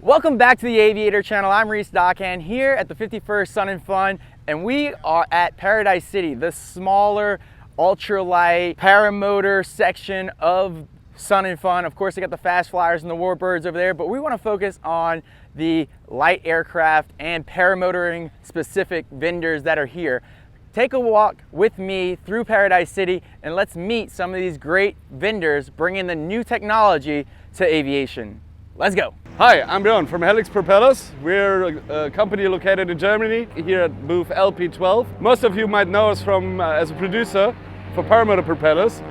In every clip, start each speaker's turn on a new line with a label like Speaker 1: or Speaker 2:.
Speaker 1: Welcome back to the Aviator channel. I'm Reese Dockhand here at the 51st Sun and Fun, and we are at Paradise City, the smaller ultralight paramotor section of Sun and Fun. Of course, they got the fast flyers and the warbirds over there, but we want to focus on the light aircraft and paramotoring specific vendors that are here. Take a walk with me through Paradise City and let's meet some of these great vendors bringing the new technology to aviation. Let's go.
Speaker 2: Hi, I'm Björn from Helix Propellers. We're a company located in Germany, here at booth LP12. Most of you might know us from as a producer for paramotor propellers,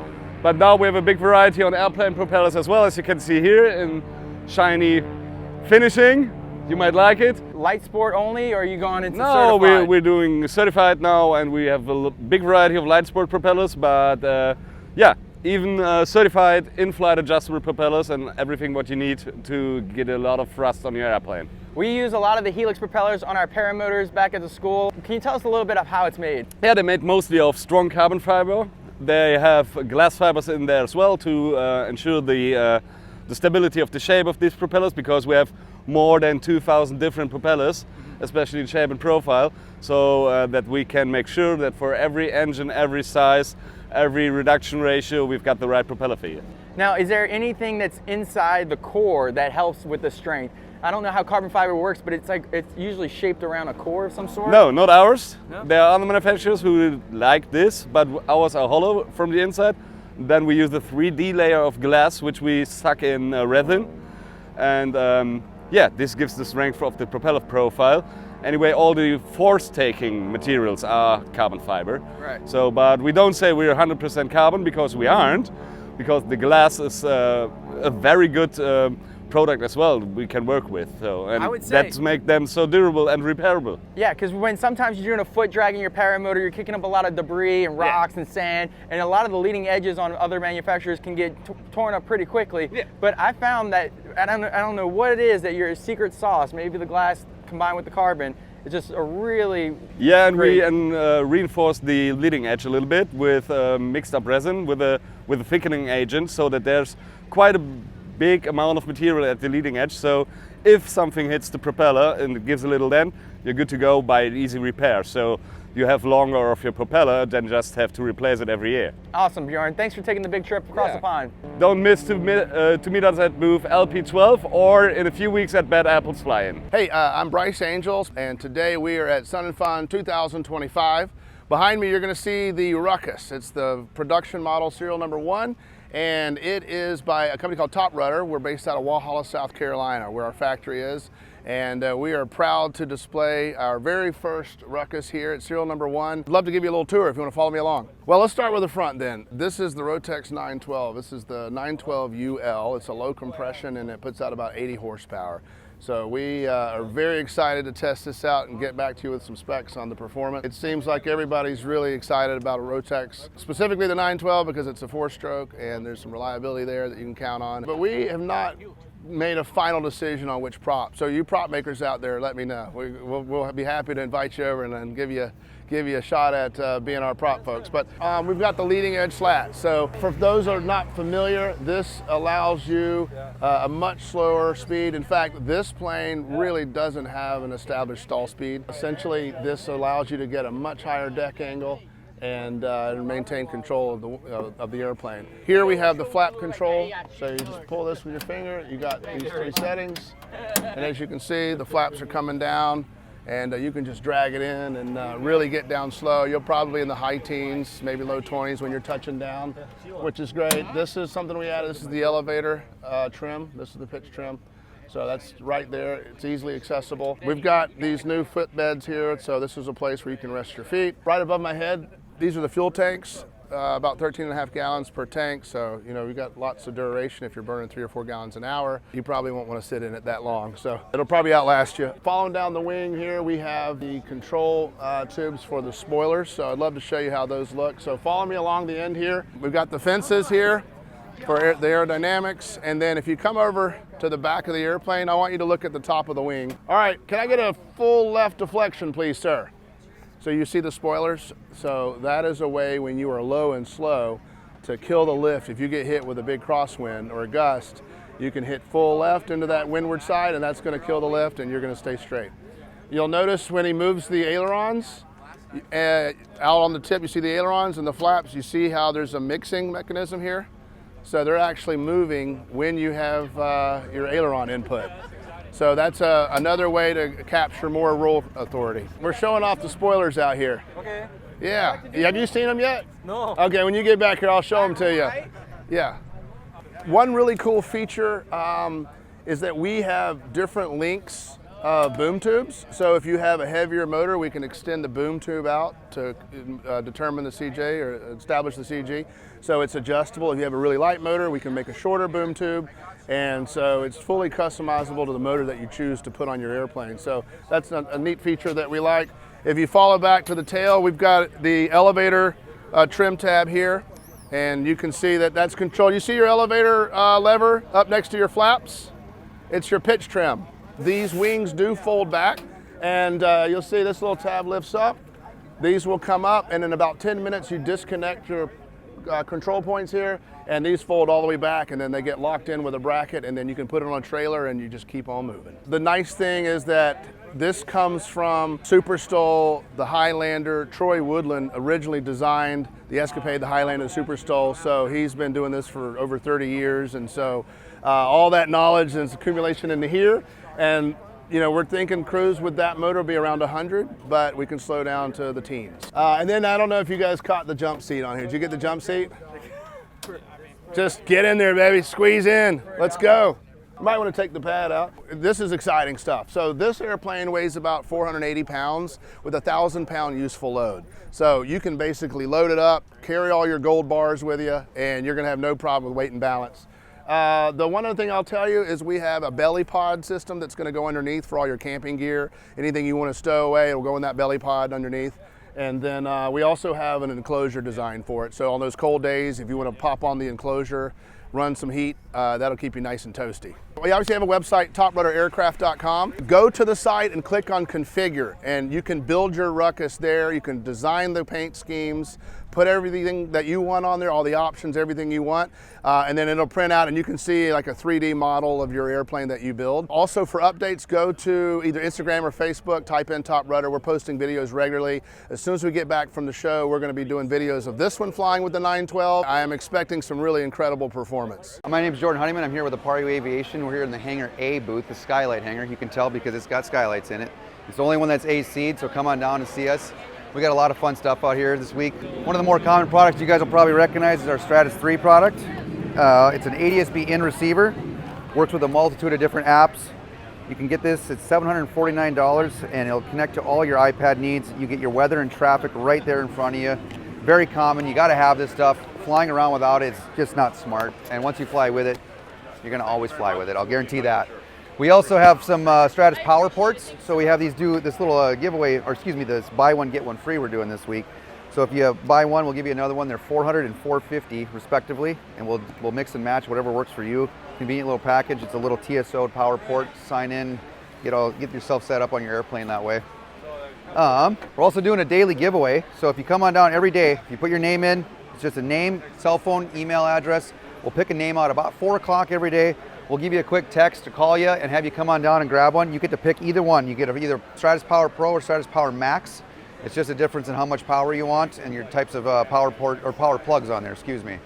Speaker 2: but now we have a big variety on airplane propellers as well, as you can see here in shiny finishing. You might like it.
Speaker 1: Light sport only, or are you going into
Speaker 2: certified?
Speaker 1: No,
Speaker 2: we're doing certified now, and we have a big variety of light sport propellers, but yeah, even certified in-flight adjustable propellers and everything what you need to get a lot of thrust on your airplane.
Speaker 1: We use a lot of the Helix propellers on our paramotors back at the school. Can you tell us a little bit of how it's made?
Speaker 2: Yeah, they're made mostly of strong carbon fiber. They have glass fibers in there as well to ensure the stability of the shape of these propellers, because we have more than 2,000 different propellers, especially in shape and profile, so that we can make sure that for every engine, every size, every reduction ratio, we've got the right propeller for you.
Speaker 1: Now, is there anything that's inside the core that helps with the strength? I don't know how carbon fiber works, but it's usually shaped around a core of some sort?
Speaker 2: No, not ours.
Speaker 1: No?
Speaker 2: There are other manufacturers who like this, but ours are hollow from the inside. Then we use the 3D layer of glass, which we suck in resin. And yeah, this gives the strength of the propeller profile. Anyway, all the force-taking materials are carbon fiber.
Speaker 1: Right.
Speaker 2: So, but we don't say we're 100% carbon, because we aren't, because the glass is a very good product as well we can work with. So, and that's make them so durable and repairable.
Speaker 1: Yeah, because when sometimes you're doing a foot drag in your paramotor, you're kicking up a lot of debris and rocks and sand, and a lot of the leading edges on other manufacturers can get torn up pretty quickly. Yeah. But I found that, I don't know what it is, that your secret sauce, maybe the glass combined with the carbon, it's just a really
Speaker 2: we reinforce the leading edge a little bit with mixed up resin with a thickening agent, so that there's quite a big amount of material at the leading edge. So if something hits the propeller and it gives a little dent, you're good to go by easy repair. So you have longer of your propeller than just have to replace it every year.
Speaker 1: Awesome, Bjorn. Thanks for taking the big trip across the pond.
Speaker 2: Don't miss to meet us at booth LP12 or in a few weeks at Bad Apples Fly-In.
Speaker 3: Hey, I'm Bryce Angels, and today we are at Sun and Fun 2025. Behind me, you're going to see the Ruckus. It's the production model, serial number 1. And it is by a company called Top Rudder. We're based out of Walhalla, South Carolina, where our factory is. And we are proud to display our very first Ruckus here at serial number 1. I'd love to give you a little tour if you want to follow me along. Well, let's start with the front then. This is the Rotex 912. This is the 912UL. It's a low compression and it puts out about 80 horsepower. So we are very excited to test this out and get back to you with some specs on the performance. It seems like everybody's really excited about a Rotex, specifically the 912, because it's a 4-stroke and there's some reliability there that you can count on. But we have not made a final decision on which prop. So you prop makers out there, let me know. We'll be happy to invite you over and give you a shot at being our prop folks. But we've got the leading edge slat. So for those who are not familiar, this allows you a much slower speed. In fact, this plane really doesn't have an established stall speed. Essentially, this allows you to get a much higher deck angle and maintain control of the airplane. Here we have the flap control. So you just pull this with your finger. You got these 3 settings. And as you can see, the flaps are coming down. And you can just drag it in and really get down slow. You'll probably in the high teens, maybe low 20s when you're touching down, which is great. This is something we added. This is the elevator trim. This is the pitch trim. So that's right there. It's easily accessible. We've got these new footbeds here. So this is a place where you can rest your feet. Right above my head, these are the fuel tanks. About 13.5 gallons per tank, so you know, we've got lots of duration. If you're burning 3 or 4 gallons an hour, you probably won't want to sit in it that long, so it'll probably outlast you. Following down the wing here, we have the control tubes for the spoilers, so I'd love to show you how those look. So follow me along the end here. We've got the fences here for the aerodynamics, and then if you come over to the back of the airplane, I want you to look at the top of the wing. All right, can I get a full left deflection, please, sir? So you see the spoilers? So that is a way when you are low and slow to kill the lift. If you get hit with a big crosswind or a gust, You can hit full left into that windward side, and that's going to kill the lift, and you're going to stay straight. You'll notice when he moves the ailerons, out on the tip you see the ailerons and the flaps. You see how there's a mixing mechanism here? So they're actually moving when you have your aileron input. So that's another way to capture more roll authority. We're showing off the spoilers out here.
Speaker 4: Okay.
Speaker 3: Yeah. Have you seen them yet?
Speaker 4: No.
Speaker 3: Okay, when you get back here, I'll show them to you. Yeah. One really cool feature is that we have different lengths of boom tubes. So if you have a heavier motor, we can extend the boom tube out to determine the CJ or establish the CG. So it's adjustable. If you have a really light motor, we can make a shorter boom tube. And so it's fully customizable to the motor that you choose to put on your airplane. So that's a neat feature that we like. If you follow back to the tail, we've got the elevator trim tab here. And you can see that that's controlled. You see your elevator lever up next to your flaps? It's your pitch trim. These wings do fold back, and you'll see this little tab lifts up. These will come up, and in about 10 minutes you disconnect your control points here, and these fold all the way back, and then they get locked in with a bracket, and then you can put it on a trailer and you just keep on moving. The nice thing is that this comes from Superstol, the Highlander. Troy Woodland originally designed the Escapade, the Highlander, the Superstol, so he's been doing this for over 30 years, and so all that knowledge is accumulation into here. And you know, we're thinking cruise with that motor will be around 100, but we can slow down to the teens. And then I don't know if you guys caught the jump seat on here. Did you get the jump seat? Just get in there, baby. Squeeze in. Let's go. You might want to take the pad out. This is exciting stuff. So this airplane weighs about 480 pounds with a 1,000-pound useful load. So you can basically load it up, carry all your gold bars with you, and you're going to have no problem with weight and balance. The one other thing I'll tell you is we have a belly pod system that's going to go underneath for all your camping gear. Anything you want to stow away, it'll go in that belly pod underneath. And then we also have an enclosure designed for it. So on those cold days, if you want to pop on the enclosure, run some heat, that'll keep you nice and toasty. We obviously have a website, toprudderaircraft.com. Go to the site and click on configure, and you can build your ruckus there. You can design the paint schemes, put everything that you want on there, all the options, everything you want, and then it'll print out and you can see like a 3D model of your airplane that you build. Also for updates, go to either Instagram or Facebook, type in Top Rudder. We're posting videos regularly. As soon as we get back from the show, we're gonna be doing videos of this one flying with the 912. I am expecting some really incredible performance.
Speaker 5: My name is Jordan Honeyman. I'm here with Apari Aviation. We're here in the Hangar A booth, the skylight hangar. You can tell because it's got skylights in it. It's the only one that's AC'd, so come on down and see us. We got a lot of fun stuff out here this week. One of the more common products you guys will probably recognize is our Stratus 3 product. It's an ADS-B in receiver. Works with a multitude of different apps. You can get this, it's $749, and it'll connect to all your iPad needs. You get your weather and traffic right there in front of you. Very common, you gotta have this stuff. Flying around without it is just not smart. And once you fly with it, you're gonna always fly with it, I'll guarantee that. We also have some Stratus power ports. So we have these this little giveaway, or excuse me, this buy one, get one free we're doing this week. So if you buy one, we'll give you another one. They're $400 and $450 respectively, and we'll mix and match whatever works for you. Convenient little package. It's a little TSO power port. Sign in, get yourself set up on your airplane that way. We're also doing a daily giveaway. So if you come on down every day, if you put your name in, it's just a name, cell phone, email address. We'll pick a name out about 4 o'clock every day. We'll give you a quick text to call you and have you come on down and grab one. You get to pick either one. You get either Stratus Power Pro or Stratus Power Max. It's just a difference in how much power you want and your types of power port or power plugs on there, excuse me.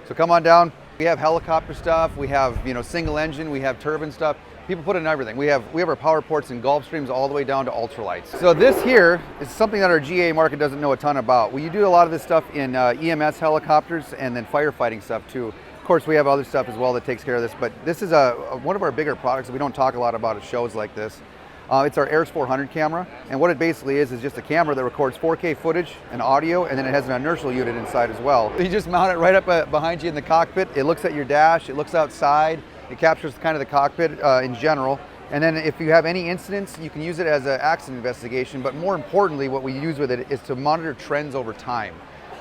Speaker 5: So come on down. We have helicopter stuff. We have single engine. We have turbine stuff. People put in everything. We have our power ports in Gulfstreams all the way down to ultralights. So this here is something that our GA market doesn't know a ton about. We do a lot of this stuff in EMS helicopters and then firefighting stuff too. Of course, we have other stuff as well that takes care of this, but this is one of our bigger products that we don't talk a lot about at shows like this. It's our Airs 400 camera, and what it basically is just a camera that records 4K footage and audio, and then it has an inertial unit inside as well. You just mount it right up behind you in the cockpit. It looks at your dash, it looks outside, it captures kind of the cockpit in general. And then if you have any incidents, you can use it as an accident investigation, but more importantly, what we use with it is to monitor trends over time.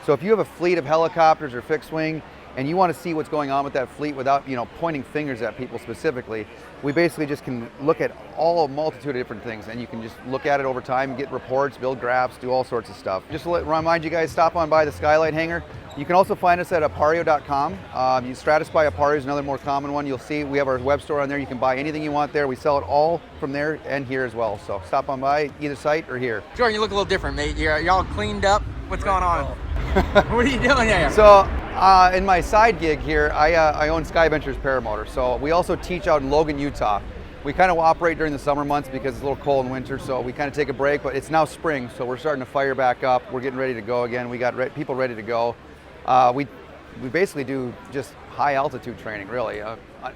Speaker 5: So if you have a fleet of helicopters or fixed wing, and you want to see what's going on with that fleet without, you know, pointing fingers at people specifically, we basically just can look at a multitude of different things, and you can just look at it over time, get reports, build graphs, do all sorts of stuff. Just to remind you guys, stop on by the Skylight hangar. You can also find us at apario.com. You Stratus by Apario is another more common one. You'll see we have our web store on there. You can buy anything you want there. We sell it all from there and here as well. So stop on by either site or here.
Speaker 1: Jordan, you look a little different, mate. You're all cleaned up. What's going on? What are you doing here?
Speaker 5: So in my side gig here, I own Skyventure's paramotors. So we also teach out in Logan, Utah. We kind of operate during the summer months because it's a little cold in winter, so we kind of take a break, but it's now spring, so we're starting to fire back up. We're getting ready to go again. We got people ready to go. We basically do just high altitude training, really.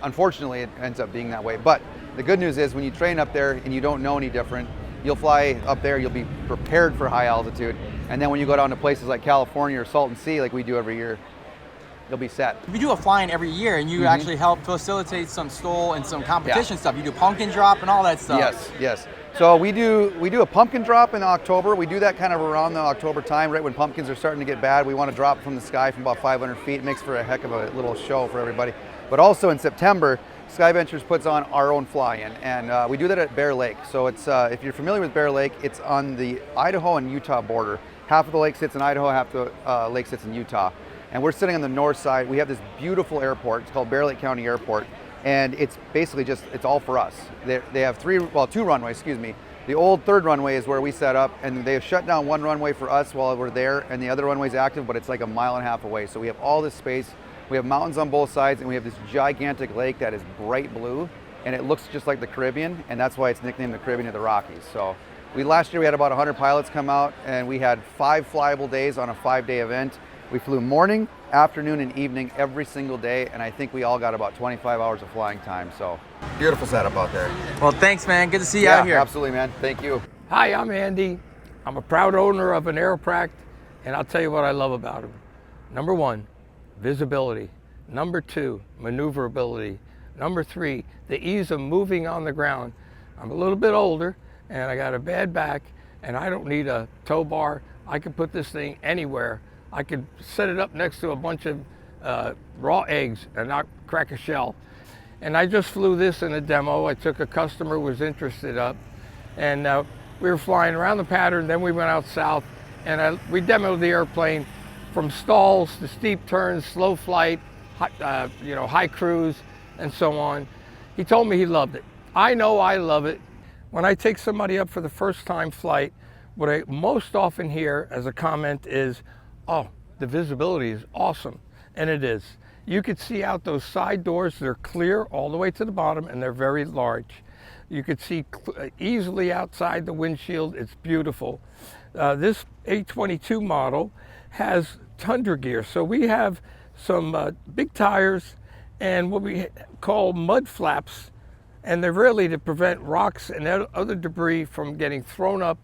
Speaker 5: Unfortunately, it ends up being that way. But the good news is when you train up there and you don't know any different, you'll fly up there, you'll be prepared for high altitude. And then when you go down to places like California or Salton Sea, like we do every year, you'll be set.
Speaker 1: We do a fly-in every year, and you actually help facilitate some STOL and some competition stuff. You do pumpkin drop and all that stuff.
Speaker 5: Yes, yes. So we do a pumpkin drop in October. We do that kind of around the October time, right when pumpkins are starting to get bad. We want to drop from the sky from about 500 feet. It makes for a heck of a little show for everybody. But also in September, Skyventures puts on our own fly-in, and we do that at Bear Lake. So it's if you're familiar with Bear Lake, it's on the Idaho and Utah border. Half of the lake sits in Idaho, half the lake sits in Utah. And we're sitting on the north side. We have this beautiful airport. It's called Bear Lake County Airport. And it's basically it's all for us. They have two runways, excuse me. The old third runway is where we set up, and they have shut down one runway for us while we're there, and the other runway's active, but it's like 1.5 miles away. So we have all this space. We have mountains on both sides, and we have this gigantic lake that is bright blue, and it looks just like the Caribbean, and that's why it's nicknamed the Caribbean of the Rockies. So last year we had about 100 pilots come out, and we had 5 flyable days on a 5-day event. We flew morning, afternoon, and evening every single day, and I think we all got about 25 hours of flying time. So beautiful setup out there.
Speaker 1: Well, thanks, man. Good to see you out here.
Speaker 5: Absolutely, man. Thank you.
Speaker 4: Hi, I'm Andy. I'm a proud owner of an Aeropract, and I'll tell you what I love about them. Number 1, visibility. Number 2, maneuverability. Number 3, the ease of moving on the ground. I'm a little bit older, and I got a bad back, and I don't need a tow bar. I can put this thing anywhere. I could set it up next to a bunch of raw eggs and not crack a shell. And I just flew this in a demo. I took a customer who was interested up, and we were flying around the pattern. Then we went out south, and we demoed the airplane from stalls to steep turns, slow flight, high cruise, and so on. He told me he loved it. I know I love it. When I take somebody up for the first time flight, what I most often hear as a comment is, "Oh, the visibility is awesome." And it is. You could see out those side doors. They're clear all the way to the bottom, and they're very large. You could see easily outside the windshield. It's beautiful. This A22 model has Tundra gear. So we have some big tires and what we call mud flaps, and they're really to prevent rocks and other debris from getting thrown up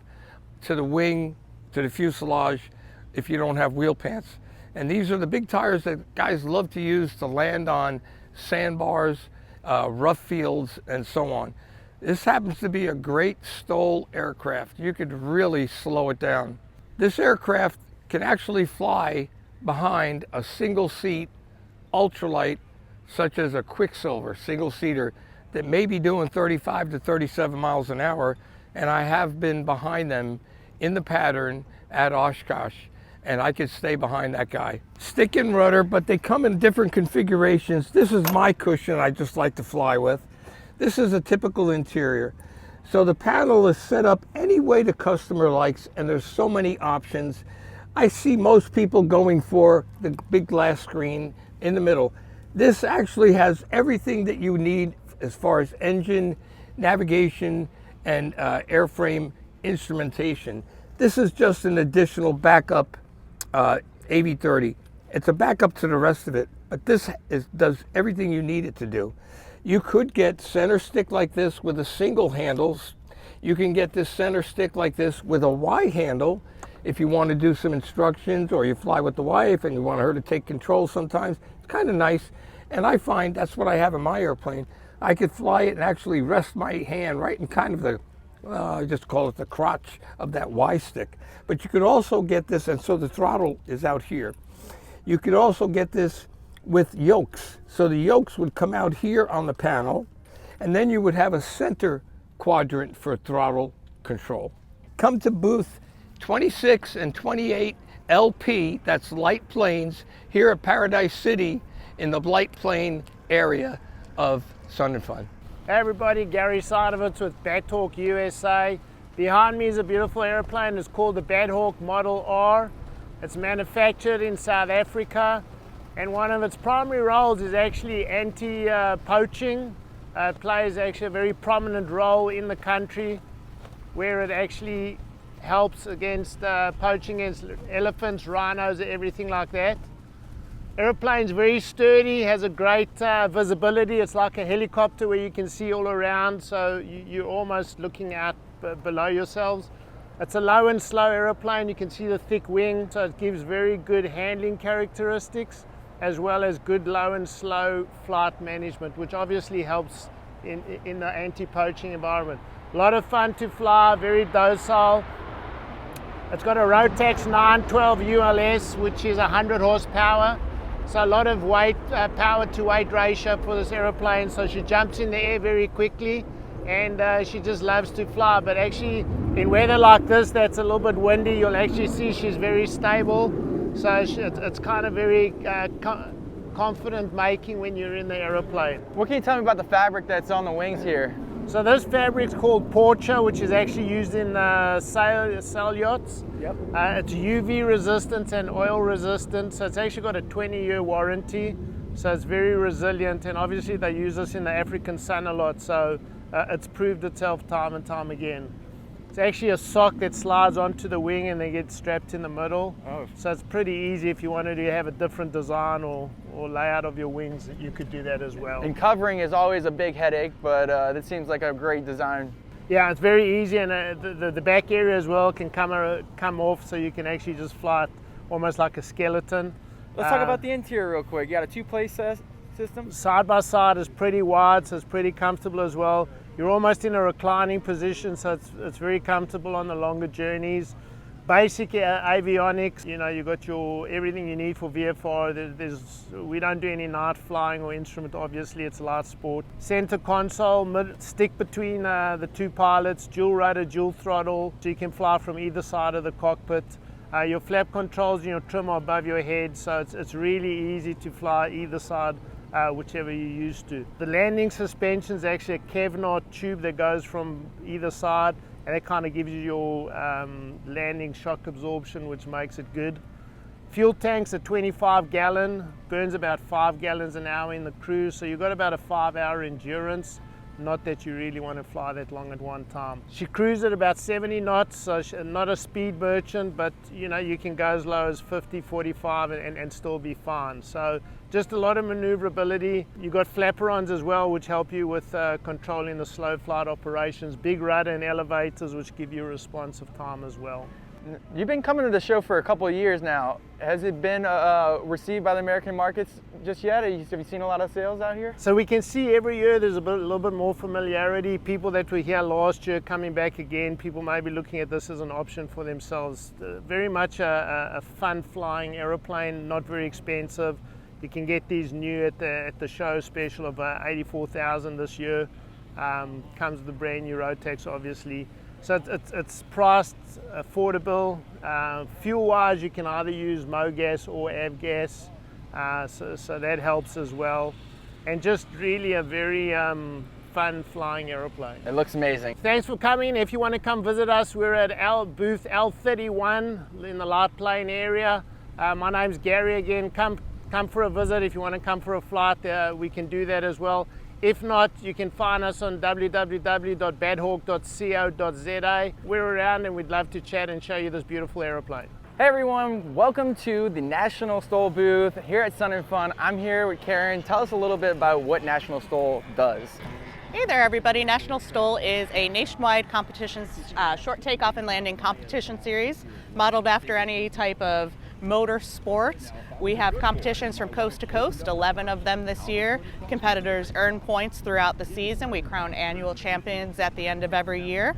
Speaker 4: to the wing, to the fuselage, if you don't have wheel pants. And these are the big tires that guys love to use to land on sandbars, rough fields, and so on. This happens to be a great STOL aircraft. You could really slow it down. This aircraft can actually fly behind a single seat ultralight, such as a Quicksilver single seater that may be doing 35 to 37 miles an hour. And I have been behind them in the pattern at Oshkosh, and I could stay behind that guy. Stick and rudder, but they come in different configurations. This is my cushion I just like to fly with. This is a typical interior. So the panel is set up any way the customer likes, and there's so many options. I see most people going for the big glass screen in the middle. This actually has everything that you need as far as engine, navigation, and airframe instrumentation. This is just an additional backup AV30. It's a backup to the rest of it, but this does everything you need it to do. You could get center stick like this with a single handle. You can get this center stick like this with a Y handle if you want to do some instructions, or you fly with the wife and you want her to take control sometimes. It's kind of nice, and I find that's what I have in my airplane. I could fly it and actually rest my hand right in kind of the I just call it the crotch of that Y stick. But you could also get this, and so the throttle is out here. You could also get this with yokes. So the yokes would come out here on the panel, and then you would have a center quadrant for throttle control. Come to booth 26 and 28 LP, that's light planes, here at Paradise City in the light plane area of Sun and Fun.
Speaker 6: Hey everybody, Gary Sidovitz with Bathawk USA. Behind me is a beautiful airplane. It's called the Bathawk Model R. It's manufactured in South Africa, and one of its primary roles is actually anti-poaching. It plays actually a very prominent role in the country, where it actually helps against poaching against elephants, rhinos, everything like that. Airplane's very sturdy, has a great visibility. It's like a helicopter where you can see all around, so you're almost looking out below yourselves. It's a low and slow airplane. You can see the thick wing, so it gives very good handling characteristics as well as good low and slow flight management, which obviously helps in the anti-poaching environment. A lot of fun to fly, very docile. It's got a Rotax 912 ULS, which is 100 horsepower. So a lot of weight, power to weight ratio for this aeroplane. So she jumps in the air very quickly, and she just loves to fly. But actually, in weather like this, that's a little bit windy, you'll actually see she's very stable. So it's kind of very confident making when you're in the aeroplane.
Speaker 1: What can you tell me about the fabric that's on the wings here?
Speaker 6: So this fabric's called Porcher, which is actually used in sail yachts.
Speaker 1: Yep.
Speaker 6: It's UV resistant and oil resistant, so it's actually got a 20-year warranty. So it's very resilient, and obviously they use this in the African sun a lot, so it's proved itself time and time again. It's actually a sock that slides onto the wing and then gets strapped in the middle.
Speaker 1: Oh.
Speaker 6: So it's pretty easy if you wanted to have a different design or layout of your wings, you could do that as well.
Speaker 1: And covering is always a big headache, but that seems like a great design.
Speaker 6: Yeah, it's very easy, and the back area as well can come off, so you can actually just fly it almost like a skeleton.
Speaker 1: Let's talk about the interior real quick. You got a two-place system?
Speaker 6: Side by side is pretty wide, so it's pretty comfortable as well. You're almost in a reclining position, so it's very comfortable on the longer journeys. Basic avionics, you know, you've got your everything you need for VFR. We don't do any night flying or instrument, obviously, it's light sport. Center console, stick between the two pilots, dual rudder, dual throttle, so you can fly from either side of the cockpit. Your flap controls and your trim are above your head, so it's really easy to fly either side, whichever you're used to. The landing suspension is actually a Kevlar tube that goes from either side, and it kind of gives you your landing shock absorption, which makes it good. Fuel tank's a 25-gallon, burns about 5 gallons an hour in the cruise, so you've got about a 5-hour endurance. Not that you really want to fly that long at one time. She cruised at about 70 knots, so not a speed merchant, but you know, you can go as low as 50, 45 and still be fine. So just a lot of maneuverability. You've got flaperons as well, which help you with controlling the slow flight operations. Big rudder and elevators, which give you responsive time as well.
Speaker 1: You've been coming to the show for a couple of years now. Has it been received by the American markets just yet? Have you seen a lot of sales out here?
Speaker 6: So we can see every year there's a little bit more familiarity. People that were here last year coming back again. People may be looking at this as an option for themselves. Very much a fun flying aeroplane, not very expensive. You can get these new at the show special of $84,000 this year. Comes with the brand new Rotax, obviously. So it's priced affordable. Fuel-wise, you can either use MoGas or avgas, so that helps as well. And just really a very fun flying aeroplane.
Speaker 1: It looks amazing.
Speaker 6: Thanks for coming. If you want to come visit us, we're at booth L31 in the light plane area. My name's Gary again. Come for a visit. If you want to come for a flight, we can do that as well. If not, you can find us on www.badhawk.co.za. We're around and we'd love to chat and show you this beautiful aeroplane.
Speaker 1: Hey everyone, welcome to the National Stoll booth here at Sun and Fun. I'm here with Karen. Tell us a little bit about what National Stoll does.
Speaker 7: Hey there everybody, National Stoll is a nationwide competition, short takeoff and landing competition series modeled after any type of motor sports. We have competitions from coast to coast, 11 of them this year. Competitors earn points throughout the season. We crown annual champions at the end of every year.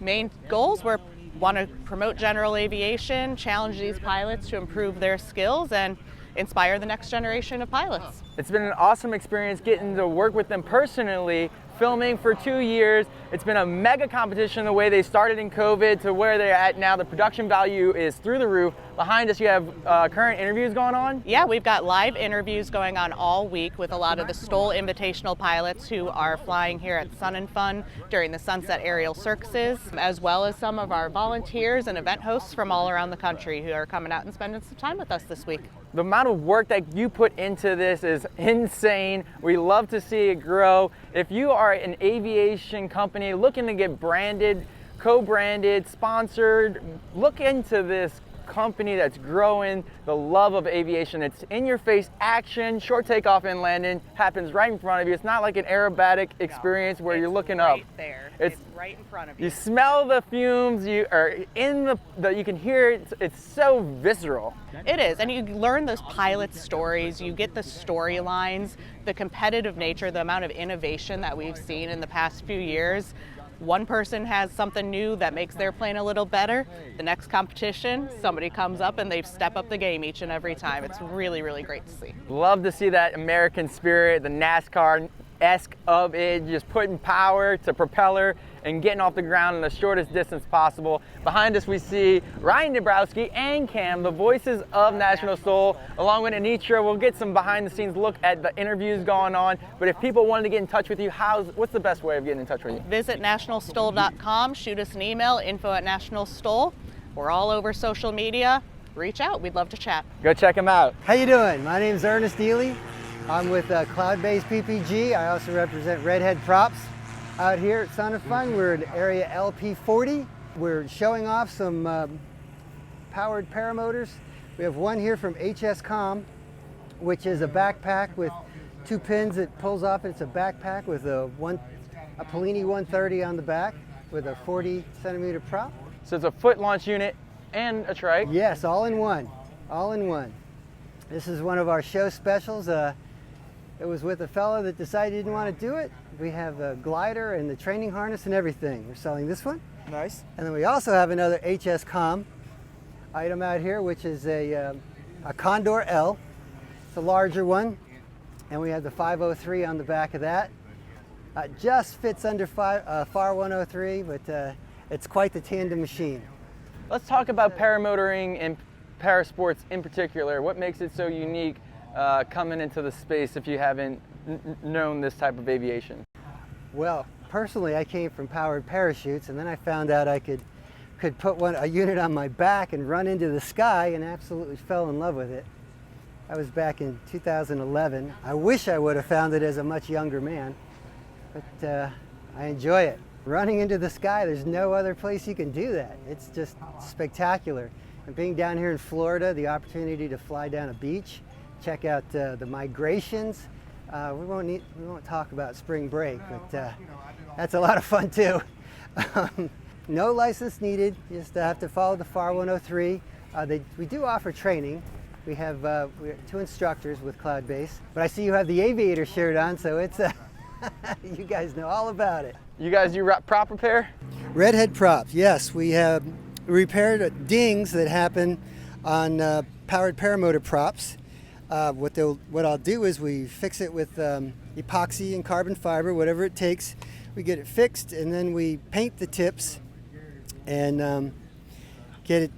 Speaker 7: Main goals, we want to promote general aviation, challenge these pilots to improve their skills, and inspire the next generation of pilots.
Speaker 1: It's been an awesome experience getting to work with them personally, filming for 2 years. It's been a mega competition the way they started in COVID to where they're at now. The production value is through the roof. Behind us you have current interviews going on.
Speaker 7: Yeah, we've got live interviews going on all week with a lot of the Stoll Invitational pilots who are flying here at Sun and Fun during the Sunset Aerial Circuses, as well as some of our volunteers and event hosts from all around the country who are coming out and spending some time with us this week.
Speaker 1: The amount of work that you put into this is insane. We love to see it grow. If you are an aviation company looking to get branded, co-branded, sponsored, look into this company that's growing the love of aviation. It's in your face action, short takeoff and landing, happens right in front of you. It's not like an aerobatic experience where you're looking up.
Speaker 7: Right there. It's right in front of you.
Speaker 1: You smell the fumes, you are in you can hear it. It's so visceral.
Speaker 7: It is, and you learn those pilot stories, you get the storylines, the competitive nature, the amount of innovation that we've seen in the past few years. One person has something new that makes their plane a little better. The next competition, somebody comes up and they step up the game each and every time. It's really, really great to see.
Speaker 1: Love to see that American spirit, the NASCAR-esque of it, just putting power to propeller and getting off the ground in the shortest distance possible. Behind us we see Ryan Dabrowski and Cam, the voices of National Stoll, along with Anitra. We'll get some behind the scenes look at the interviews going on, but if people wanted to get in touch with you, what's the best way of getting in touch with you?
Speaker 7: Visit nationalstoll.com, shoot us an email, info@nationalstoll. We're all over social media. Reach out, we'd love to chat.
Speaker 1: Go check them out.
Speaker 8: How you doing? My name's Ernest Ely. I'm with Cloud-Based PPG. I also represent Redhead Props out here at Sun and Fun. We're in area LP40. We're showing off some powered paramotors. We have one here from HS-Com, which is a backpack with 2 pins that pulls off. It's a backpack with a Polini 130 on the back with a 40 centimeter prop.
Speaker 1: So it's a foot launch unit and a trike.
Speaker 8: Yes, all in one, all in one. This is one of our show specials. It was with a fellow that decided he didn't want to do it. We have a glider and the training harness and everything. We're selling this one.
Speaker 1: Nice.
Speaker 8: And then we also have another HS-Com item out here, which is a Condor L. It's a larger one. And we have the 503 on the back of that. Just fits under FAR 103, but it's quite the tandem machine.
Speaker 1: Let's talk about paramotoring and parasports in particular. What makes it so unique coming into the space if you haven't known this type of aviation?
Speaker 8: Well, personally, I came from powered parachutes, and then I found out I could put a unit on my back and run into the sky, and absolutely fell in love with it. I was back in 2011. I wish I would have found it as a much younger man, but I enjoy it. Running into the sky, there's no other place you can do that. It's just spectacular. And being down here in Florida, the opportunity to fly down a beach, check out the migrations. We won't talk about spring break, but that's a lot of fun too. No license needed, you just have to follow the FAR 103. We do offer training. We have 2 instructors with Cloud-Based, but I see you have the Aviator shirt on, so it's you guys know all about it.
Speaker 1: You guys do prop repair?
Speaker 8: Redhead Props, yes. We have repaired dings that happen on powered paramotor props. What I'll do is we fix it with epoxy and carbon fiber, whatever it takes. We get it fixed, and then we paint the tips and get it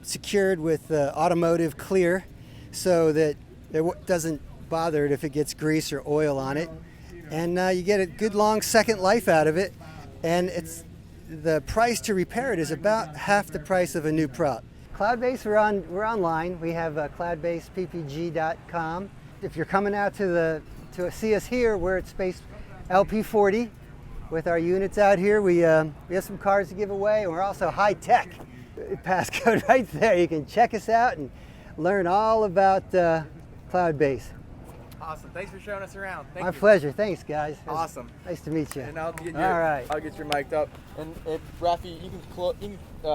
Speaker 8: secured with automotive clear so that it doesn't bother it if it gets grease or oil on it. And you get a good long second life out of it, and the price to repair it is about half the price of a new prop. Cloud-Based, we're online. We have cloudbasedppg.com. If you're coming out to see us here, we're at Space LP40 with our units out here. We have some cars to give away, and we're also high tech. Passcode right there. You can check us out and learn all about Cloud-Based.
Speaker 1: Awesome. Thanks for showing us around.
Speaker 8: My pleasure. Thanks, guys.
Speaker 1: Awesome.
Speaker 8: Nice to meet you.
Speaker 1: And I'll get
Speaker 8: All
Speaker 1: your mic'd up. And if Rafi, you can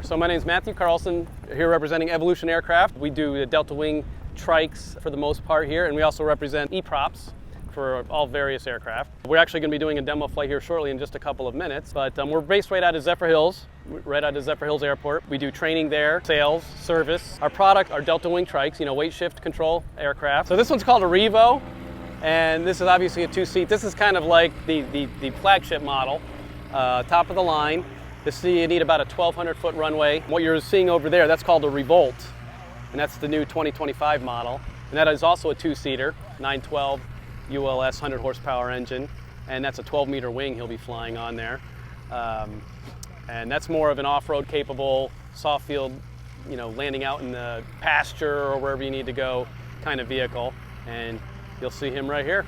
Speaker 9: So my name is Matthew Carlson, here representing Evolution Aircraft. We do Delta Wing trikes for the most part here, and we also represent E-Props, for all various aircraft. We're actually going to be doing a demo flight here shortly in just a couple of minutes, but we're based right out of Zephyr Hills, Airport. We do training there, sales, service. Our product are Delta Wing trikes, weight shift control aircraft. So this one's called a Revo, and this is obviously a 2-seat. This is kind of like the flagship model, top of the line. You need about a 1,200-foot runway. What you're seeing over there, that's called a Revolt, and that's the new 2025 model. And that is also a 2-seater, 912 ULS 100 horsepower engine, and that's a 12-meter wing he'll be flying on there. And that's more of an off-road capable, soft field, landing out in the pasture or wherever you need to go kind of vehicle. And you'll see him right here.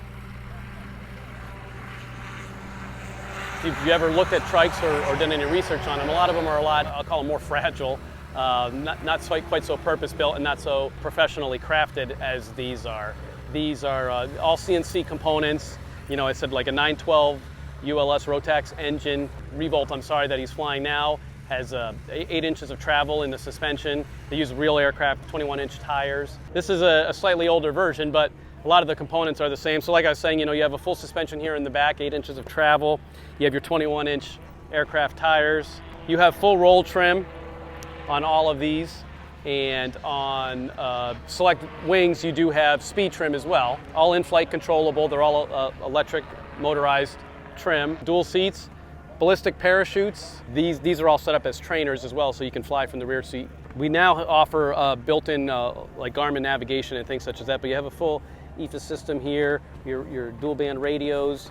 Speaker 9: If you ever looked at trikes or done any research on them, a lot of them are I'll call them more fragile, not quite so purpose-built and not so professionally crafted as these are. These are all CNC components. I said like a 912 ULS Rotax engine. Revolt, that he's flying now, has 8 inches of travel in the suspension. They use real aircraft, 21-inch tires. This is a slightly older version, but a lot of the components are the same. So like I was saying, you have a full suspension here in the back, 8 inches of travel. You have your 21-inch aircraft tires. You have full roll trim on all of these. And on select wings, you do have speed trim as well. All in-flight controllable. They're all electric motorized trim. Dual seats, ballistic parachutes. These are all set up as trainers as well, so you can fly from the rear seat. We now offer built-in like Garmin navigation and things such as that, but you have a full EFA system here, your dual band radios,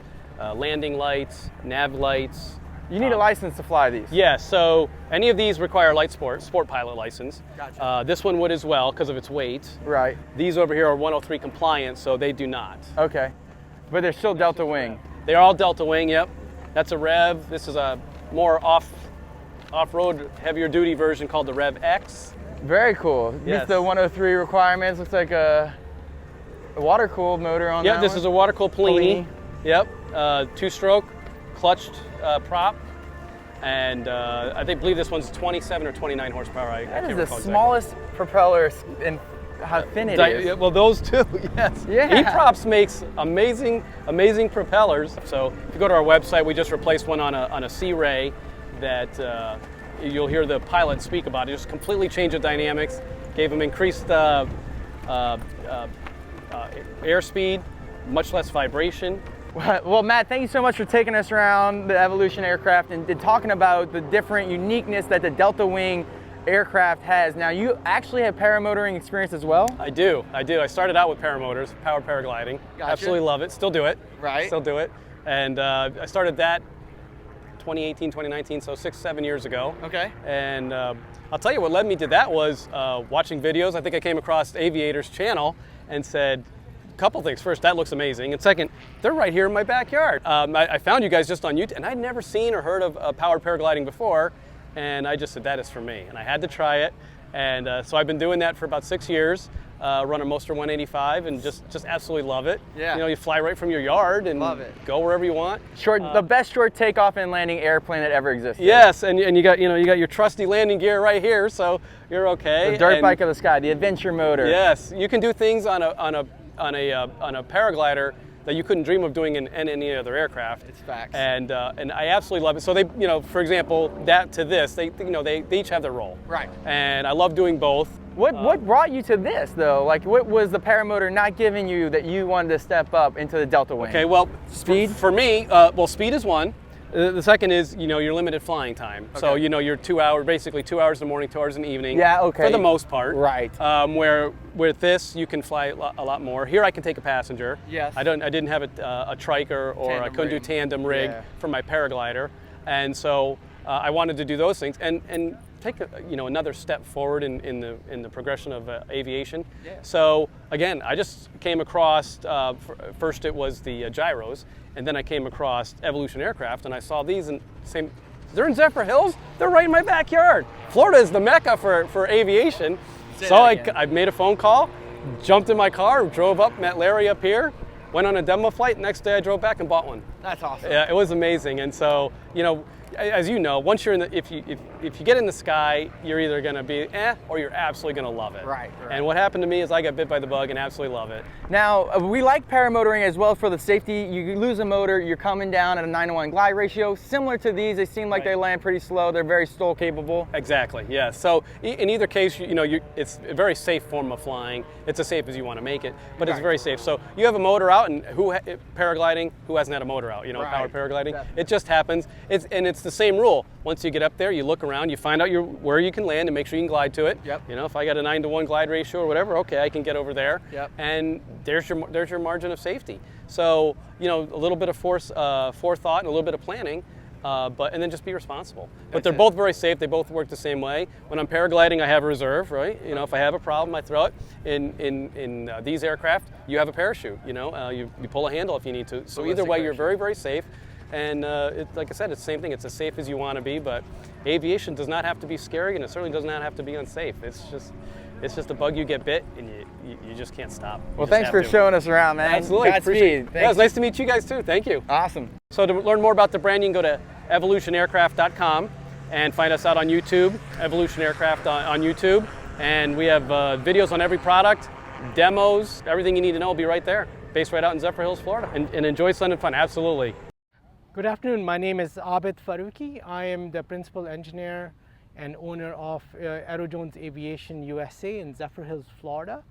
Speaker 9: landing lights, nav lights.
Speaker 1: You need a license to fly these?
Speaker 9: Yeah, so any of these require a sport pilot license.
Speaker 1: Gotcha.
Speaker 9: This one would as well because of its weight.
Speaker 1: Right.
Speaker 9: These over here are 103 compliant, so they do not.
Speaker 1: Okay, but they're still Delta Wing.
Speaker 9: They're all Delta Wing, yep. That's a Rev. This is a more off-road, heavier duty version called the Rev X.
Speaker 1: Very cool.
Speaker 9: Yes.
Speaker 1: Meets the 103 requirements. Looks like a water-cooled motor on that.
Speaker 9: Yeah, this is a water-cooled Polini. Yep, 2-stroke clutched prop, and I believe this one's 27 or 29 horsepower.
Speaker 1: That is the smallest propeller and how thin it is.
Speaker 9: Well, those two, yes.
Speaker 1: Yeah.
Speaker 9: E-Props makes amazing propellers. So if you go to our website, we just replaced one on a Sea-Ray that you'll hear the pilot speak about. It just completely changed the dynamics, gave them increased airspeed, much less vibration.
Speaker 1: Well, Matt, thank you so much for taking us around the Evolution aircraft and talking about the different uniqueness that the Delta Wing aircraft has. Now, you actually have paramotoring experience as well?
Speaker 9: I do. I started out with paramotors, powered paragliding.
Speaker 1: Gotcha.
Speaker 9: Absolutely love it. Still do it.
Speaker 1: Right.
Speaker 9: Still do it. And I started that 2018, 2019, so 6-7 years ago.
Speaker 1: Okay.
Speaker 9: And I'll tell you what led me to that was watching videos. I think I came across Aviator's channel and said, couple things. First, that looks amazing. And second, they're right here in my backyard. I found you guys just on YouTube, and I'd never seen or heard of powered paragliding before, and I just said, that is for me. And I had to try it. And so I've been doing that for about 6 years, run a Moster 185, and just absolutely love it.
Speaker 1: Yeah.
Speaker 9: You fly right from your yard and
Speaker 1: love it.
Speaker 9: Go wherever you want.
Speaker 1: The best short takeoff and landing airplane that ever existed.
Speaker 9: Yes, and you got your trusty landing gear right here, so you're okay.
Speaker 1: The dirt bike of the sky, the adventure motor.
Speaker 9: Yes, you can do things on a paraglider that you couldn't dream of doing in any other aircraft.
Speaker 1: It's facts.
Speaker 9: And I absolutely love it. So they, for example, that to this, they each have their role.
Speaker 1: Right.
Speaker 9: And I love doing both.
Speaker 1: What brought you to this though? Like, what was the paramotor not giving you that you wanted to step up into the Delta Wing?
Speaker 9: Okay, well,
Speaker 1: speed
Speaker 9: for me, speed is one. The second is, your limited flying time. Okay. So, you're 2 hours, basically 2 hours in the morning, 2 hours in the evening.
Speaker 1: Yeah, okay.
Speaker 9: For the most part.
Speaker 1: Right.
Speaker 9: Where with this, you can fly a lot more. Here, I can take a passenger.
Speaker 1: Yes.
Speaker 9: I didn't have a trike or I couldn't do tandem rig for my paraglider, and so I wanted to do those things and take another step forward in the progression of aviation.
Speaker 1: Yeah.
Speaker 9: So again, I just came across first it was the gyros. And then I came across Evolution aircraft, and I saw these, and they're in Zephyr Hills. They're right in my backyard. Florida is the mecca for aviation. So I made a phone call, jumped in my car, drove up, met Larry up here, went on a demo flight. Next day I drove back and bought one.
Speaker 1: That's awesome.
Speaker 9: Yeah, it was amazing. And so, as you know, once you're in the, if you get in the sky, you're either going to be or you're absolutely going to love it.
Speaker 1: Right.
Speaker 9: And what happened to me is I got bit by the bug and absolutely love it.
Speaker 1: Now, we like paramotoring as well for the safety. You lose a motor, you're coming down at a 9-to-1 glide ratio. Similar to these, they seem like they land pretty slow. They're very stall capable.
Speaker 9: Exactly, yeah. So in either case, it's a very safe form of flying. It's as safe as you want to make it, but it's very safe. So you have a motor out, and paragliding, who hasn't had a motor out? Powered paragliding. Definitely. It just happens. It's the same rule. Once you get up there, you look around, you find out where you can land and make sure you can glide to it.
Speaker 1: Yep.
Speaker 9: If I got a 9-to-1 glide ratio or whatever, okay, I can get over there.
Speaker 1: Yep.
Speaker 9: And there's your margin of safety. So a little bit of forethought and a little bit of planning. And then just be responsible. But they're both very safe. They both work the same way. When I'm paragliding, I have a reserve, right? If I have a problem, I throw it. In these aircraft, you have a parachute. You pull a handle if you need to. So either way, you're very, very safe. And like I said, it's the same thing. It's as safe as you want to be. But aviation does not have to be scary, and it certainly does not have to be unsafe. It's just a bug. You get bit, and you just can't stop.
Speaker 1: Well, thanks for showing us around, man.
Speaker 9: Absolutely.
Speaker 1: Appreciate it.
Speaker 9: Yeah, it's nice to meet you guys too. Thank you.
Speaker 1: Awesome.
Speaker 9: So to learn more about the brand, you can go to evolutionaircraft.com and find us out on YouTube, Evolution Aircraft on YouTube. And we have videos on every product, demos, everything you need to know will be right there, based right out in Zephyr Hills, Florida. And enjoy Sun and Fun, absolutely.
Speaker 6: Good afternoon, my name is Abid Faruqi. I am the principal engineer and owner of Aerojones Aviation USA in Zephyr Hills, Florida.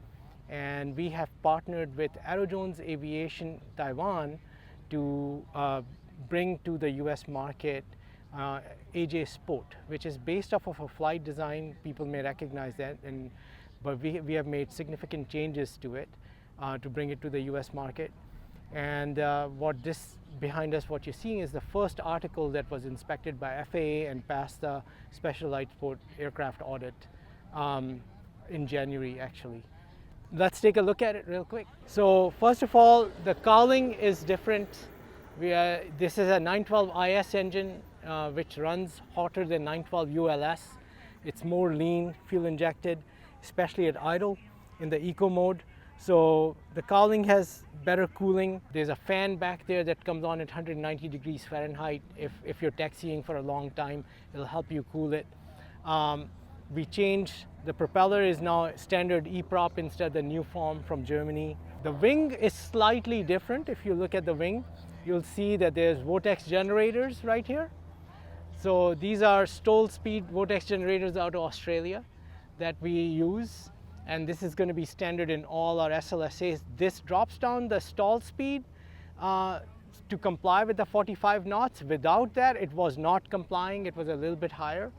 Speaker 6: And we have partnered with Aerojones Aviation Taiwan to bring to the US market AJ Sport, which is based off of a flight design. People may recognize that, but we have made significant changes to it to bring it to the US market. And behind us, what you're seeing is the first article that was inspected by FAA and passed the Special Light Sport Aircraft Audit in January, actually. Let's take a look at it real quick. So first of all, the cowling is different. This is a 912 IS engine, which runs hotter than 912 ULS. It's more lean, fuel injected, especially at idle in the eco mode. So the cowling has better cooling. There's a fan back there that comes on at 190 degrees Fahrenheit. If you're taxiing for a long time, it'll help you cool it. We changed, the propeller is now standard E-prop instead of the new form from Germany. The wing is slightly different. If you look at the wing, you'll see that there's vortex generators right here. So these are stall speed vortex generators out of Australia that we use. And this is going to be standard in all our SLSAs. This drops down the stall speed to comply with the 45 knots. Without that, it was not complying. It was a little bit higher.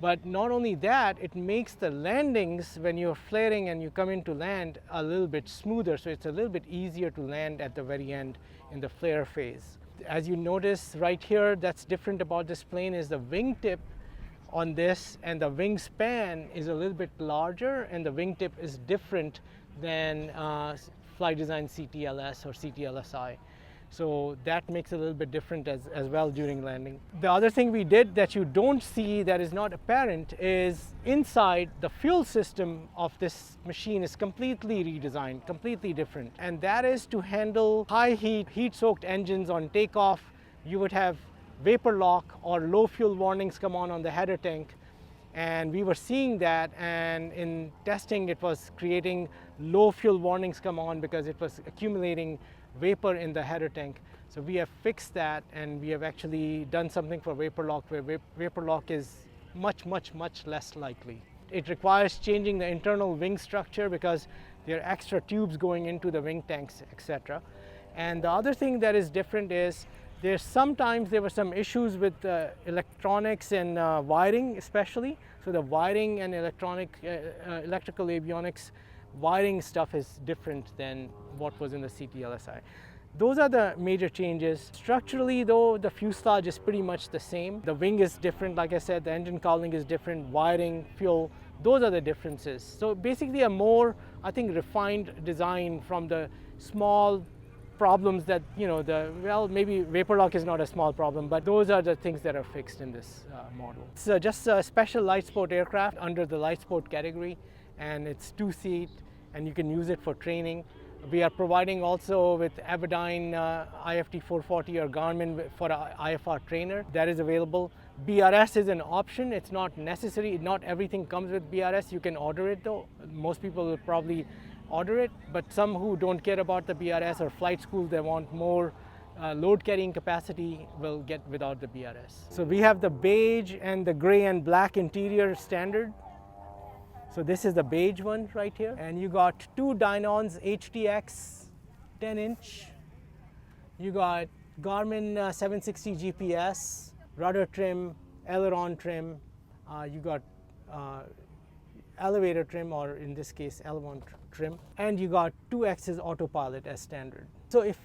Speaker 6: But not only that, it makes the landings when you're flaring and you come in to land a little bit smoother. So it's a little bit easier to land at the very end in the flare phase. As you notice right here, that's different about this plane is the wingtip on this, and the wingspan is a little bit larger, and the wingtip is different than flight design CTLS or CTLSI. So that makes it a little bit different as well during landing. The other thing we did that you don't see, that is not apparent, is inside the fuel system of this machine is completely redesigned, completely different. And that is to handle high heat-soaked engines on takeoff. You would have vapor lock or low fuel warnings come on the header tank, and we were seeing that, and in testing it was creating low fuel warnings come on because it was accumulating vapor in the header tank. So we have fixed that, and we have actually done something for vapor lock where vapor lock is much less likely. It requires changing the internal wing structure because there are extra tubes going into the wing tanks, etc. And the other thing that is different is sometimes there were some issues with electronics and wiring especially. So the wiring and electrical avionics wiring stuff is different than what was in the CTLSI. Those are the major changes. Structurally though, the fuselage is pretty much the same. The wing is different, like I said, the engine cowling is different, wiring, fuel, those are the differences. So basically a more, I think, refined design from the small problems that, maybe vapor lock is not a small problem, but those are the things that are fixed in this model. It's just a special light sport aircraft under the light sport category, and it's 2-seat, and you can use it for training. We are providing also with Avidyne IFT 440 or Garmin for our IFR trainer. That is available. BRS is an option. It's not necessary. Not everything comes with BRS. You can order it though. Most people will probably order it, but some who don't care about the BRS or flight schools, they want more load carrying capacity, will get without the BRS. So we have the beige and the gray and black interior standard. So this is the beige one right here. And you got two Dynons HTX 10-inch. You got Garmin 760 GPS, rudder trim, aileron trim. You got elevator trim, or in this case L1 trim. And you got 2-axis autopilot as standard. So if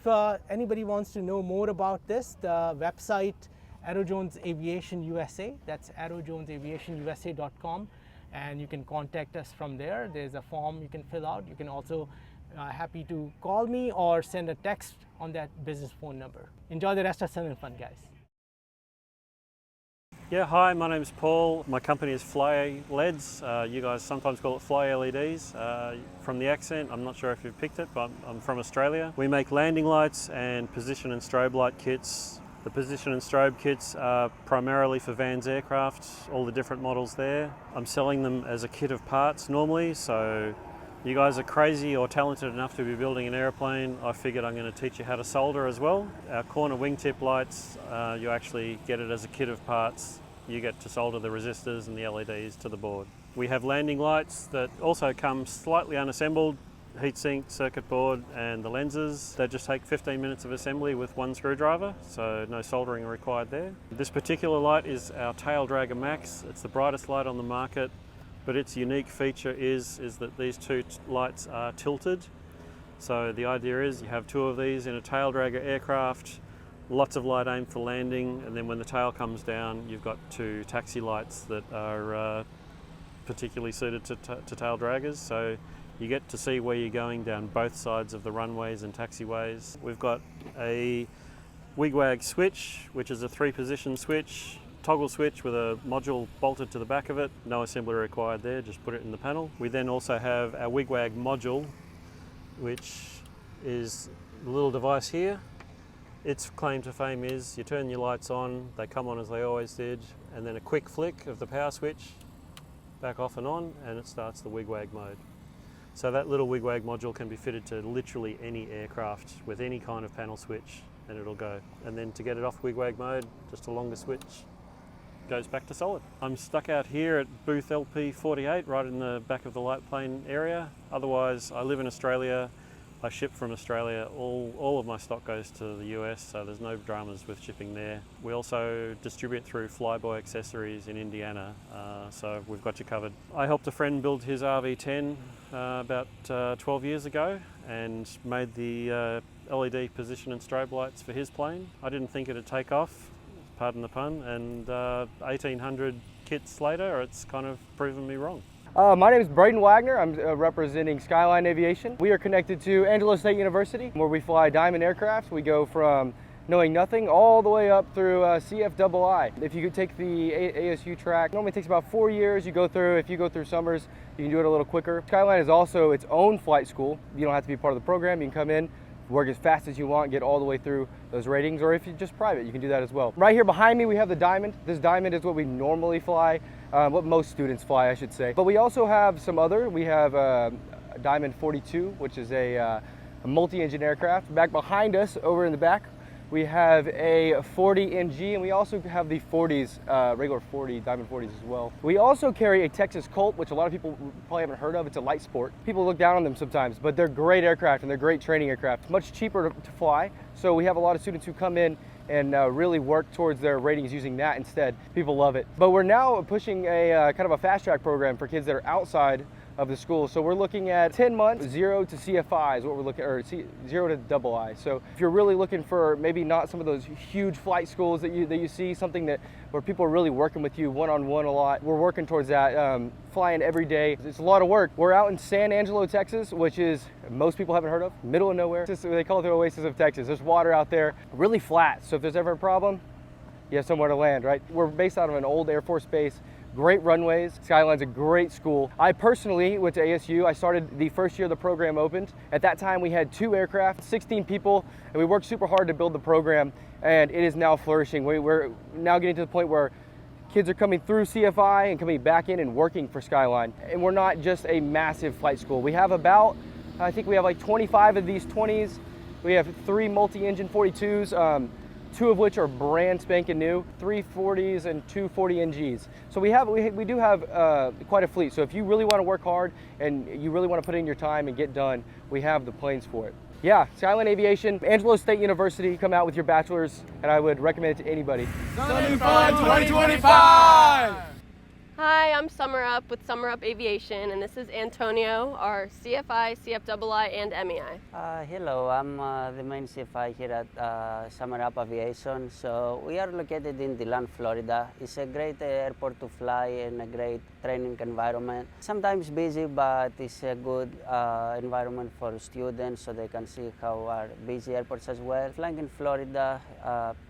Speaker 6: anybody wants to know more about this, the website Aerojones Aviation USA, that's aerojonesaviationusa.com. And you can contact us from there. There's a form you can fill out. You can also happy to call me or send a text on that business phone number. Enjoy the rest of Sun and Fun, guys.
Speaker 10: Yeah, hi, my name's Paul. My company is Fly LEDs. You guys sometimes call it Fly LEDs. From the accent, I'm not sure if you've picked it, but I'm from Australia. We make landing lights and position and strobe light kits. The position and strobe kits are primarily for Van's aircraft, all the different models there. I'm selling them as a kit of parts normally, so you guys are crazy or talented enough to be building an airplane. I figured I'm going to teach you how to solder as well. Our corner wingtip lights, you actually get it as a kit of parts. You get to solder the resistors and the LEDs to the board. We have landing lights that also come slightly unassembled, heatsink, circuit board and the lenses. They just take 15 minutes of assembly with one screwdriver, so no soldering required there. This particular light is our Tail Dragger Max. It's the brightest light on the market, but its unique feature is that these two lights are tilted. So the idea is you have two of these in a tail dragger aircraft, lots of light aimed for landing, and then when the tail comes down, you've got two taxi lights that are particularly suited to tail draggers. So you get to see where you're going down both sides of the runways and taxiways. We've got a wigwag switch, which is a 3-position switch, toggle switch with a module bolted to the back of it. No assembly required there, just put it in the panel. We then also have our wigwag module, which is a little device here. Its claim to fame is you turn your lights on, they come on as they always did, and then a quick flick of the power switch, back off and on, and it starts the wigwag mode. So that little wigwag module can be fitted to literally any aircraft with any kind of panel switch, and it'll go. And then to get it off wigwag mode, just a longer switch, goes back to solid. I'm stuck out here at booth LP48, right in the back of the light plane area. Otherwise, I live in Australia. I ship from Australia. All of my stock goes to the US, so there's no dramas with shipping there. We also distribute through Flyboy Accessories in Indiana, so we've got you covered. I helped a friend build his RV10 about 12 years ago and made the LED position and strobe lights for his plane. I didn't think it'd take off, pardon the pun, and 1,800 kits later, it's kind of proven me wrong.
Speaker 1: My name is Braden Wagner. I'm representing Skyline Aviation. We are connected to Angelo State University, where we fly Diamond aircraft. We go from knowing nothing all the way up through CFII. If you could take the ASU track, normally takes about 4 years. You go through, if you go through summers, you can do it a little quicker. Skyline is also its own flight school. You don't have to be part of the program. You can come in, work as fast as you want, get all the way through those ratings, or if you're just private, you can do that as well. Right here behind me, we have the Diamond. This Diamond is what we normally fly, what most students fly, I should say. But we also have some other. We have a Diamond 42, which is a multi-engine aircraft. Back behind us, over in the back, we have a 40 NG, and we also have the 40s, regular 40, Diamond 40s as well. We also carry a Texas Colt, which a lot of people probably haven't heard of. It's a light sport. People look down on them sometimes, but they're great aircraft and they're great training aircraft. Much cheaper to fly, so we have a lot of students who come in and really work towards their ratings using that instead. People love it. But we're now pushing a kind of a fast track program for kids that are outside of the school. So we're looking at 10 months, 0 to CFI is what we're looking, or 0 to double I. So if you're really looking for maybe not some of those huge flight schools that you see, something that where people are really working with you one-on-one a lot, we're working towards that, flying every day. It's a lot of work. We're out in San Angelo, Texas, which is, most people haven't heard of, middle of nowhere. They call it the oasis of Texas. There's water out there, really flat. So if there's ever a problem,
Speaker 11: you have somewhere to land, right? We're based out of an old Air Force base, great runways. Skyline's a great school. I personally went to ASU. I started the first year the program opened. At that time, we had 2 aircraft, 16 people, and we worked super hard to build the program, and it is now flourishing. We're now getting to the point where kids are coming through CFI and coming back in and working for Skyline. And we're not just a massive flight school. We have about, I think we have like 25 of these 20s. We have 3 multi-engine 42s, 2 of which are brand spanking new, 3 40s and 2 40NGs. So we do have quite a fleet. So if you really want to work hard and you really want to put in your time and get done, we have the planes for it. Yeah, Skyline Aviation, Angelo State University, come out with your bachelor's, and I would recommend it to anybody.
Speaker 1: Sun and Fun 2025!
Speaker 12: Hi, I'm Summer Up with Summer Up Aviation, and this is Antonio, our CFI, CFII, and MEI.
Speaker 13: Hello, I'm the main CFI here at Summer Up Aviation. So we are located in DeLand, Florida. It's a great airport to fly and a great training environment. Sometimes busy, but it's a good environment for students so they can see how our busy airports as well. Flying in Florida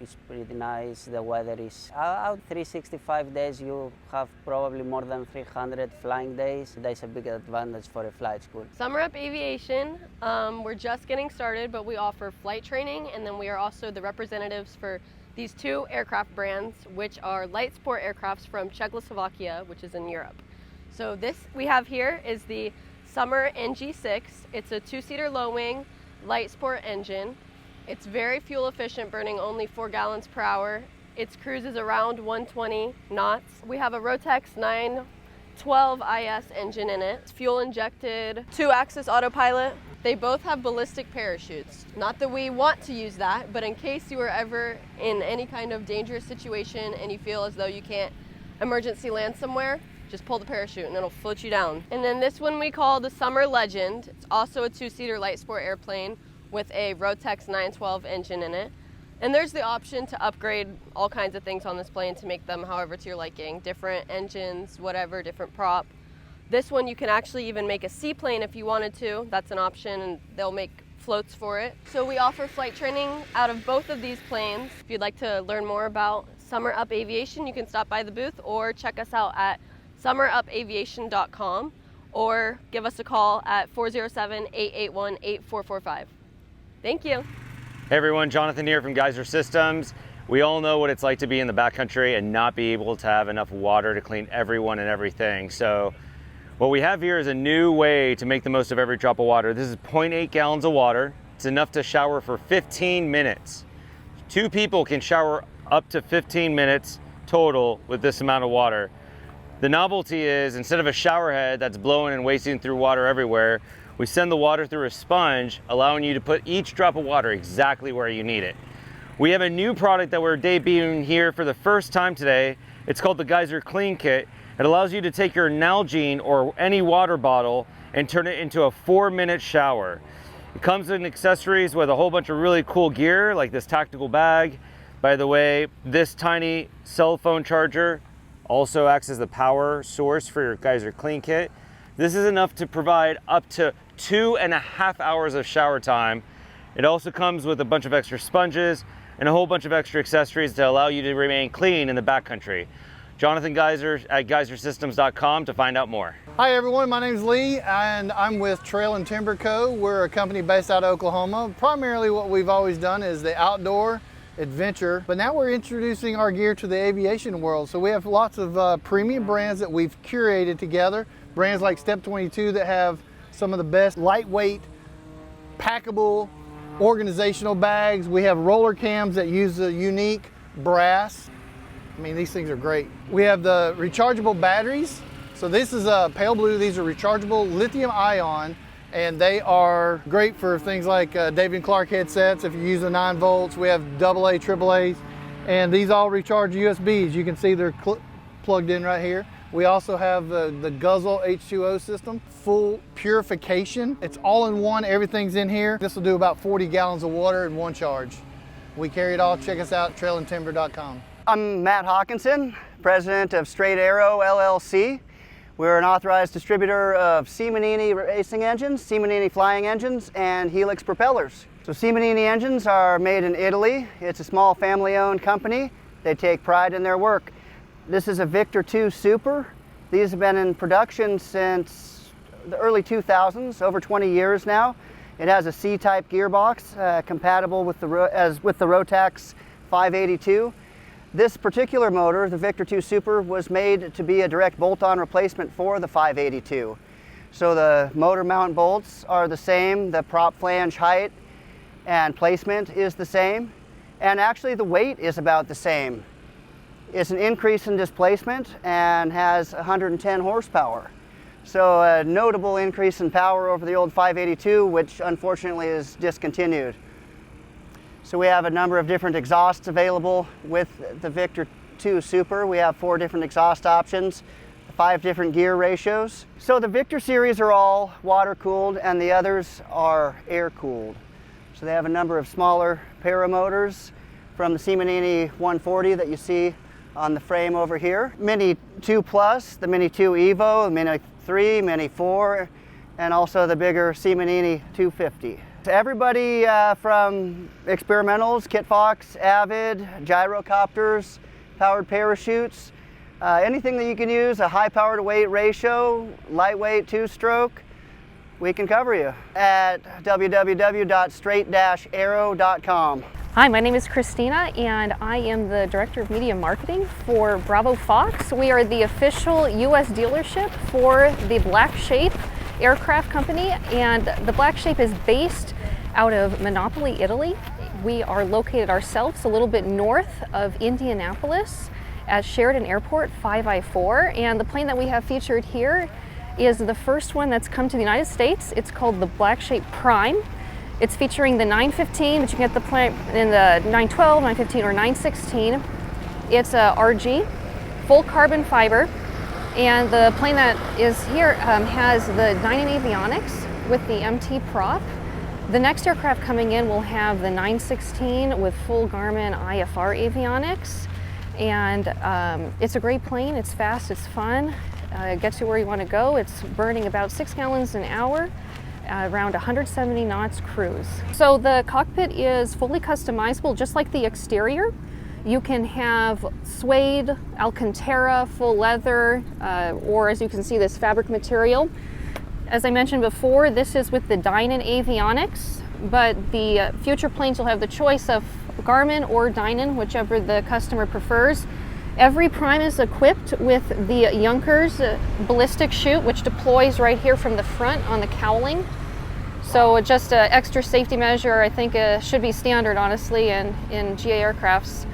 Speaker 13: is pretty nice. The weather is out 365 days. You have probably more than 300 flying days. That's a big advantage for a flight school.
Speaker 12: Summer Up Aviation, we're just getting started, but we offer flight training, and then we are also the representatives for these 2 aircraft brands, which are light sport aircrafts from Czechoslovakia, which is in Europe. So this we have here is the Summer NG6. It's a 2-seater low-wing light sport engine. It's very fuel efficient, burning only 4 gallons per hour. Its cruise is around 120 knots. We have a Rotex 912 IS engine in it. It's fuel injected, 2-axis autopilot. They both have ballistic parachutes. Not that we want to use that, but in case you are ever in any kind of dangerous situation and you feel as though you can't emergency land somewhere, just pull the parachute and it'll float you down. And then this one we call the Summer Legend. It's also a 2-seater light sport airplane with a Rotex 912 engine in it. And there's the option to upgrade all kinds of things on this plane to make them however to your liking. Different engines, whatever, different prop. This one you can actually even make a seaplane if you wanted to. That's an option, and they'll make floats for it. So we offer flight training out of both of these planes. If you'd like to learn more about Summer Up Aviation, you can stop by the booth or check us out at summerupaviation.com or give us a call at 407-881-8445. Thank you.
Speaker 1: Hey everyone, Jonathan here from Geyser Systems. We all know what it's like to be in the backcountry and not be able to have enough water to clean everyone and everything. So what we have here is a new way to make the most of every drop of water. This is 0.8 gallons of water. It's enough to shower for 15 minutes. 2 people can shower up to 15 minutes total with this amount of water. The novelty is, instead of a shower head that's blowing and wasting through water everywhere, we send the water through a sponge, allowing you to put each drop of water exactly where you need it. We have a new product that we're debuting here for the first time today. It's called the Geyser Clean Kit. It allows you to take your Nalgene or any water bottle and turn it into a 4-minute shower. It comes in accessories with a whole bunch of really cool gear, like this tactical bag. By the way, this tiny cell phone charger also acts as the power source for your Geyser Clean Kit. This is enough to provide up to 2.5 hours of shower time. It also comes with a bunch of extra sponges and a whole bunch of extra accessories to allow you to remain clean in the backcountry. Jonathan Geyser at geysersystems.com to find out more.
Speaker 14: Hi everyone, my name is Lee and I'm with Trail and Timber Co. We're a company based out of Oklahoma. Primarily what we've always done is the outdoor adventure, but now we're introducing our gear to the aviation world. So we have lots of premium brands that we've curated together. Brands like Step 22 that have some of the best lightweight, packable, organizational bags. We have roller cams that use a unique brass. I mean, these things are great. We have the rechargeable batteries. So this is a pale blue. These are rechargeable lithium ion, and they are great for things like David Clark headsets. If you use the 9 volts, we have AA, AAAs, and these all recharge USBs. You can see they're plugged in right here. We also have the Guzzle H2O system, full purification. It's all in one, everything's in here. This will do about 40 gallons of water in one charge. We carry it all. Check us out at trailandtimber.com.
Speaker 15: I'm Matt Hawkinson, president of Straight Arrow LLC. We're an authorized distributor of Simonini racing engines, Simonini flying engines, and Helix propellers. So Simonini engines are made in Italy. It's a small family-owned company. They take pride in their work. This is a Victor 2 Super. These have been in production since the early 2000s, over 20 years now. It has a C-type gearbox compatible with the Rotax 582. This particular motor, the Victor 2 Super, was made to be a direct bolt-on replacement for the 582. So the motor mount bolts are the same, the prop flange height and placement is the same, and actually the weight is about the same. It's an increase in displacement and has 110 horsepower. So a notable increase in power over the old 582, which unfortunately is discontinued. So we have a number of different exhausts available with the Victor 2 Super. We have 4 different exhaust options, 5 different gear ratios. So the Victor series are all water cooled and the others are air cooled. So they have a number of smaller paramotors from the Simonini 140 that you see on the frame over here. Mini 2 Plus, the Mini 2 Evo, the Mini 3, Mini 4, and also the bigger Simonini 250. To everybody from experimentals, Kitfox, Avid, gyrocopters, powered parachutes, anything that you can use, a high power to weight ratio, lightweight 2-stroke, we can cover you at www.straight-aero.com.
Speaker 16: Hi, my name is Christina and I am the Director of Media Marketing for Bravo Fox. We are the official US dealership for the Black Shape aircraft company, and the Black Shape is based out of Monopoli, Italy. We are located ourselves a little bit north of Indianapolis at Sheridan Airport 5I4, and the plane that we have featured here is the first one that's come to the United States. It's called the Black Shape Prime. It's featuring the 915, but you can get the plane in the 912, 915, or 916. It's a RG, full carbon fiber, and the plane that is here has the Dynan avionics with the MT prop. The next aircraft coming in will have the 916 with full Garmin IFR avionics, and it's a great plane. It's fast, it's fun, it gets you where you want to go. It's burning about 6 gallons an hour. Around 170 knots cruise. So the cockpit is fully customizable, just like the exterior. You can have suede, Alcantara, full leather, or as you can see, this fabric material. As I mentioned before, this is with the Dynan avionics, but the future planes will have the choice of Garmin or Dynan, whichever the customer prefers. Every Prime is equipped with the Junkers ballistic chute, which deploys right here from the front on the cowling. So just an extra safety measure, I think should be standard, honestly, in GA aircrafts.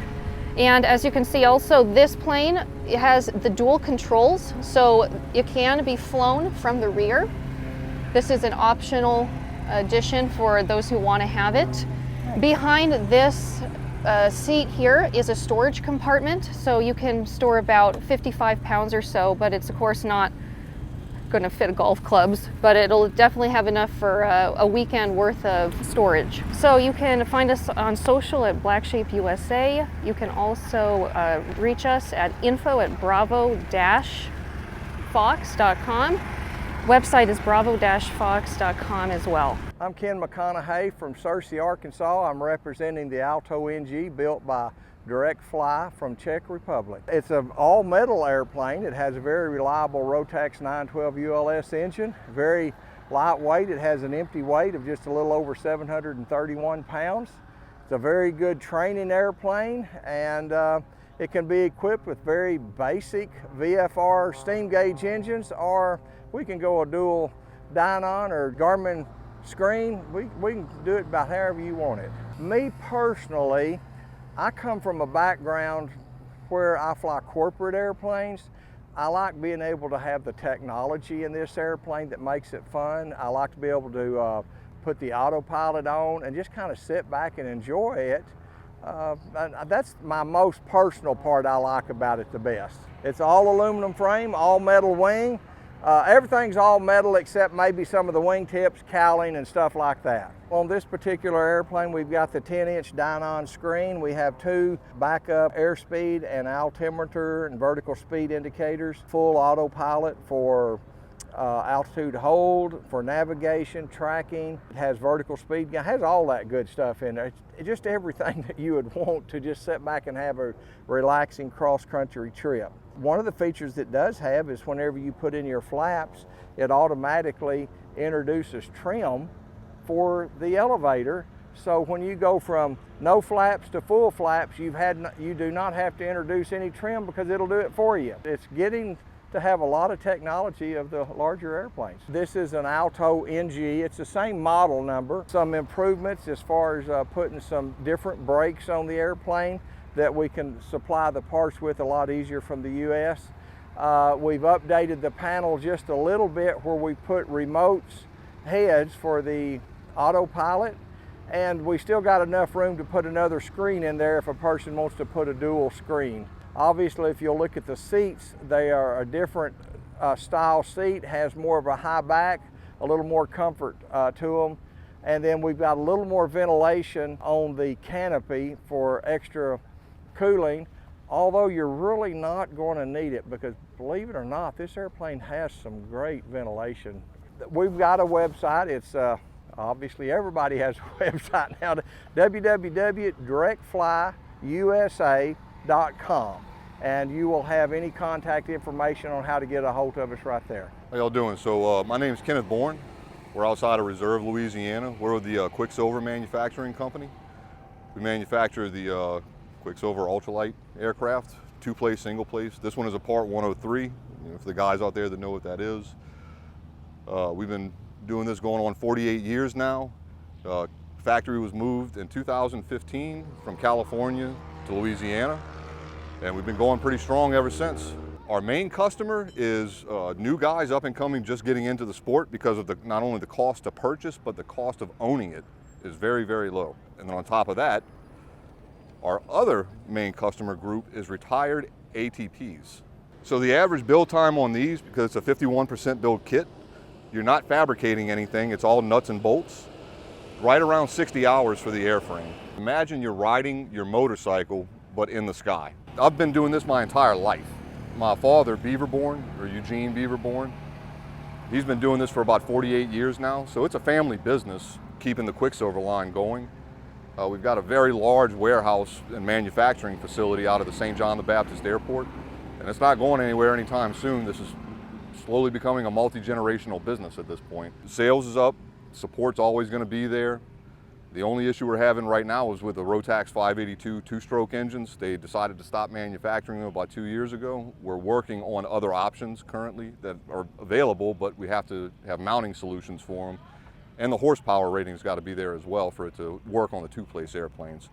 Speaker 16: And as you can see also, this plane, it has the dual controls, so it can be flown from the rear. This is an optional addition for those who want to have it. Behind this seat here is a storage compartment, so you can store about 55 pounds or so, but it's of course not going to fit golf clubs, but it'll definitely have enough for a weekend worth of storage. So you can find us on social at Black Shape USA. You can also reach us at info@bravo-fox.com. Website is bravo-fox.com as well.
Speaker 17: I'm Ken McConaughey from Searcy, Arkansas. I'm representing the Alto NG built by Direct Fly from Czech Republic. It's an all-metal airplane. It has a very reliable Rotax 912 ULS engine, very lightweight. It has an empty weight of just a little over 731 pounds. It's a very good training airplane, and it can be equipped with very basic VFR steam gauge engines, or we can go a dual Dynan or Garmin screen. We can do it about however you want it. Me personally, I come from a background where I fly corporate airplanes. I like being able to have the technology in this airplane that makes it fun. I like to be able to put the autopilot on and just kind of sit back and enjoy it. That's my most personal part I like about it the best. It's all aluminum frame, all metal wing. Everything's all metal except maybe some of the wingtips, cowling, and stuff like that. On this particular airplane, we've got the 10-inch Dynan screen. We have 2 backup airspeed and altimeter and vertical speed indicators, full autopilot for altitude hold, for navigation, tracking. It has vertical speed, it has all that good stuff in there. It's just everything that you would want to just sit back and have a relaxing cross-country trip. One of the features it does have is whenever you put in your flaps, it automatically introduces trim for the elevator. So when you go from no flaps to full flaps, you do not have to introduce any trim because it'll do it for you. It's getting to have a lot of technology of the larger airplanes. This is an Alto NG. It's the same model number. Some improvements as far as putting some different brakes on the airplane that we can supply the parts with a lot easier from the US. We've updated the panel just a little bit where we put remotes heads for the autopilot, and we still got enough room to put another screen in there if a person wants to put a dual screen. Obviously, if you'll look at the seats, they are a different style seat, has more of a high back, a little more comfort to them. And then we've got a little more ventilation on the canopy for extra cooling, although you're really not going to need it because, believe it or not, this airplane has some great ventilation. We've got a website. It's obviously everybody has a website now, www.directflyusa.com, and you will have any contact information on how to get a hold of us right there.
Speaker 18: How y'all doing? So my name is Kenneth Bourne. We're outside of Reserve, Louisiana. We're with the Quicksilver Manufacturing Company. We manufacture the Quicksilver ultralight aircraft, two-place, single-place. This one is a Part 103, for the guys out there that know what that is. We've been doing this going on 48 years now. Factory was moved in 2015 from California to Louisiana, and we've been going pretty strong ever since. Our main customer is new guys up and coming, just getting into the sport because of not only the cost to purchase, but the cost of owning it is very, very low. And then on top of that, our other main customer group is retired ATPs. So the average build time on these, because it's a 51% build kit, you're not fabricating anything, it's all nuts and bolts, right around 60 hours for the airframe. Imagine you're riding your motorcycle, but in the sky. I've been doing this my entire life. My father, Beaverborn, or Eugene Beaverborn, he's been doing this for about 48 years now, so it's a family business, keeping the Quicksilver line going. We've got a very large warehouse and manufacturing facility out of the St. John the Baptist Airport, and it's not going anywhere anytime soon. This is slowly becoming a multi-generational business at this point. Sales is up, support's always going to be there. The only issue we're having right now is with the Rotax 582 two-stroke engines. They decided to stop manufacturing them about 2 years ago. We're working on other options currently that are available, but we have to have mounting solutions for them. And the horsepower rating's got to be there as well for it to work on the two-place airplanes.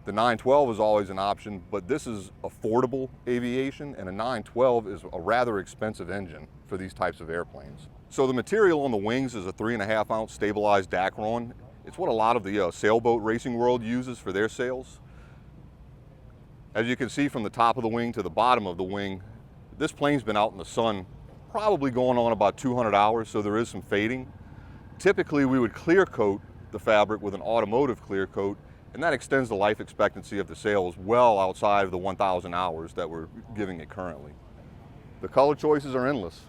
Speaker 18: The 912 is always an option, but this is affordable aviation, and a 912 is a rather expensive engine for these types of airplanes. So the material on the wings is a 3.5-ounce stabilized Dacron. It's what a lot of the sailboat racing world uses for their sails. As you can see from the top of the wing to the bottom of the wing, this plane's been out in the sun probably going on about 200 hours, so there is some fading. Typically, we would clear coat the fabric with an automotive clear coat, and that extends the life expectancy of the sails well outside of the 1,000 hours that we're giving it currently. The color choices are endless.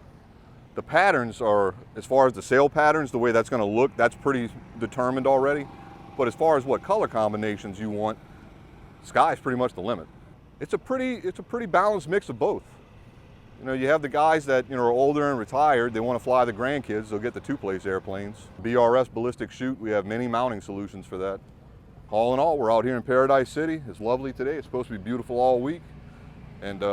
Speaker 18: The patterns are, as far as the sail patterns, the way that's going to look, that's pretty determined already. But as far as what color combinations you want, sky's pretty much the limit. It's a pretty balanced mix of both. You have the guys that are older and retired, they want to fly the grandkids, they'll get the two-place airplanes. BRS ballistic chute, we have many mounting solutions for that. All in all, we're out here in Paradise City. It's lovely today. It's supposed to be beautiful all week. And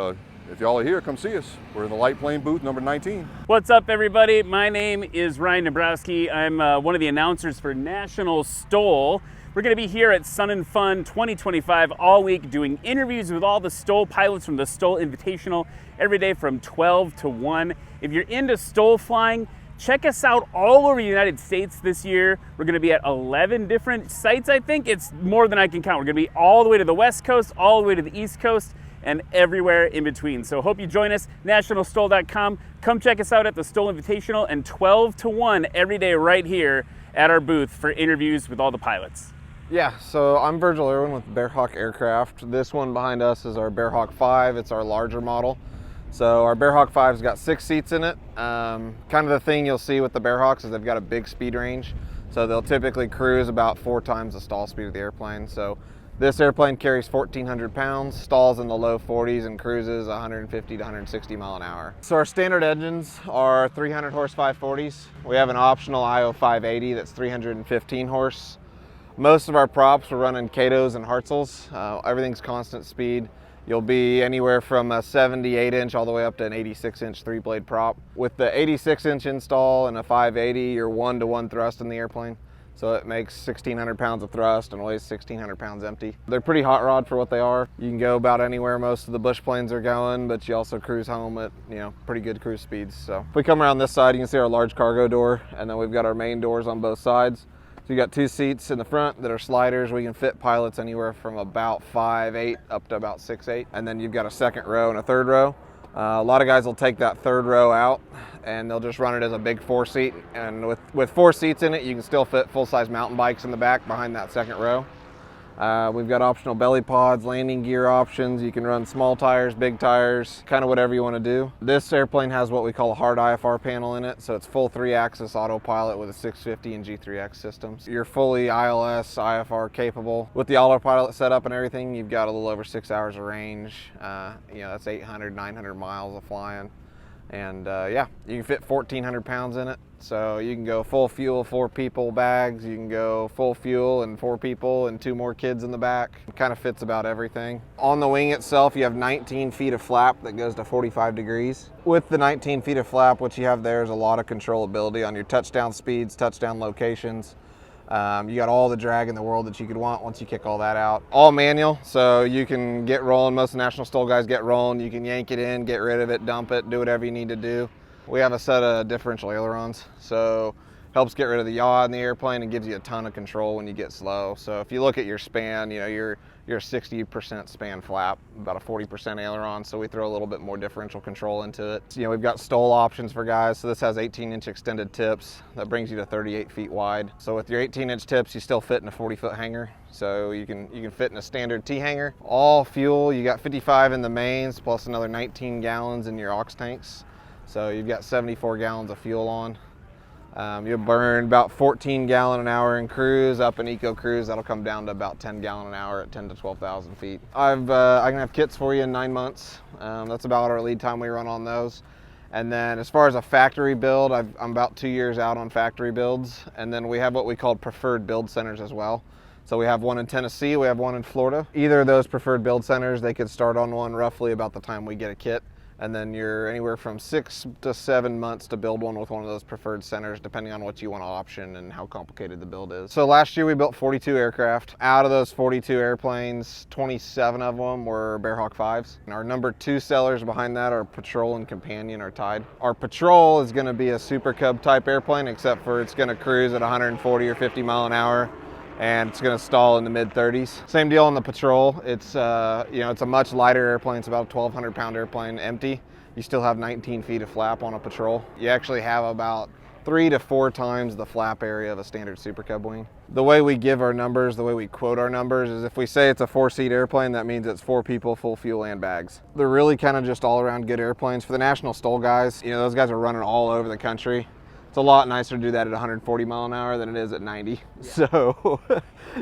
Speaker 18: if y'all are here, come see us. We're in the light plane booth number 19.
Speaker 19: What's up, everybody? My name is Ryan Nabrowski. I'm one of the announcers for National STOL. We're going to be here at Sun and Fun 2025 all week doing interviews with all the STOL pilots from the STOL Invitational every day from 12 to 1. If you're into STOL flying, check us out all over the United States this year. We're going to be at 11 different sites, I think. It's more than I can count. We're going to be all the way to the West Coast, all the way to the East Coast, and everywhere in between. So hope you join us, nationalstol.com. Come check us out at the STOL Invitational, and 12 to 1 every day right here at our booth for interviews with all the pilots.
Speaker 20: Yeah, so I'm Virgil Irwin with Bearhawk Aircraft. This one behind us is our Bearhawk 5. It's our larger model. So our Bearhawk 5's got 6 seats in it. Kind of the thing you'll see with the Bearhawks is they've got a big speed range. So they'll typically cruise about 4 times the stall speed of the airplane. So this airplane carries 1,400 pounds, stalls in the low 40s, and cruises 150 to 160 mile an hour. So our standard engines are 300 horse 540s. We have an optional IO 580 that's 315 horse. Most of our props we're running Katos and Hartzels. Everything's constant speed. You'll be anywhere from a 78 inch all the way up to an 86 inch 3-blade prop. With the 86 inch install and a 580, you're 1-to-1 thrust in the airplane. So it makes 1,600 pounds of thrust and weighs 1,600 pounds empty. They're pretty hot rod for what they are. You can go about anywhere most of the bush planes are going, but you also cruise home at, pretty good cruise speeds. So if we come around this side, you can see our large cargo door, and then we've got our main doors on both sides. So you got 2 seats in the front that are sliders. We can fit pilots anywhere from about 5'8" up to about 6'8". And then you've got a second row and a third row. A lot of guys will take that third row out and they'll just run it as a big 4-seat. And with 4 seats in it, you can still fit full-size mountain bikes in the back behind that second row. We've got optional belly pods, landing gear options. You can run small tires, big tires, kind of whatever you want to do. This airplane has what we call a hard IFR panel in it. So it's full 3-axis autopilot with a 650 and G3X systems. You're fully ILS, IFR capable. With the autopilot setup and everything, you've got a little over 6 hours of range. That's 800, 900 miles of flying. And yeah, you can fit 1,400 pounds in it. So you can go full fuel, 4 people bags. You can go full fuel and 4 people and 2 more kids in the back. It kind of fits about everything. On the wing itself, you have 19 feet of flap that goes to 45 degrees. With the 19 feet of flap, what you have there is a lot of controllability on your touchdown speeds, touchdown locations. You got all the drag in the world that you could want once you kick all that out. All manual, so you can get rolling. Most of the National STOL guys get rolling. You can yank it in, get rid of it, dump it, do whatever you need to do. We have a set of differential ailerons, so helps get rid of the yaw in the airplane and gives you a ton of control when you get slow. So if you look at your span, you're a 60% span flap, about a 40% aileron, so we throw a little bit more differential control into it. So, we've got STOL options for guys, so this has 18-inch extended tips. That brings you to 38 feet wide. So with your 18-inch tips, you still fit in a 40-foot hanger. So you can fit in a standard T-hanger. All fuel, you got 55 in the mains, plus another 19 gallons in your aux tanks. So you've got 74 gallons of fuel on. You'll burn about 14 gallon an hour in cruise. Up in eco cruise, that'll come down to about 10 gallon an hour at 10 to 12,000 feet. I can have kits for you in 9 months. That's about our lead time we run on those. And then as far as a factory build, I'm about 2 years out on factory builds. And then we have what we call preferred build centers as well. So we have one in Tennessee, we have one in Florida. Either of those preferred build centers, they could start on one roughly about the time we get a kit. And then you're anywhere from 6 to 7 months to build one with one of those preferred centers, depending on what you want to option and how complicated the build is. So last year we built 42 aircraft. Out of those 42 airplanes, 27 of them were Bearhawk 5s. And our number 2 sellers behind that are Patrol and Companion are tied. Our Patrol is going to be a Super Cub type airplane, except for it's going to cruise at 140 or 50 mile an hour. And it's going to stall in the mid-30s. Same deal on the Patrol. It's it's a much lighter airplane. It's about a 1,200 pound airplane empty. You still have 19 feet of flap on a Patrol. You actually have about 3 to 4 times the flap area of a standard Super Cub wing. The way we give our numbers, the way we quote our numbers is if we say it's a 4-seat airplane, that means it's 4 people, full fuel and bags. They're really kind of just all around good airplanes. For the National STOL guys, those guys are running all over the country. It's a lot nicer to do that at 140 mile an hour than it is at 90. Yeah. So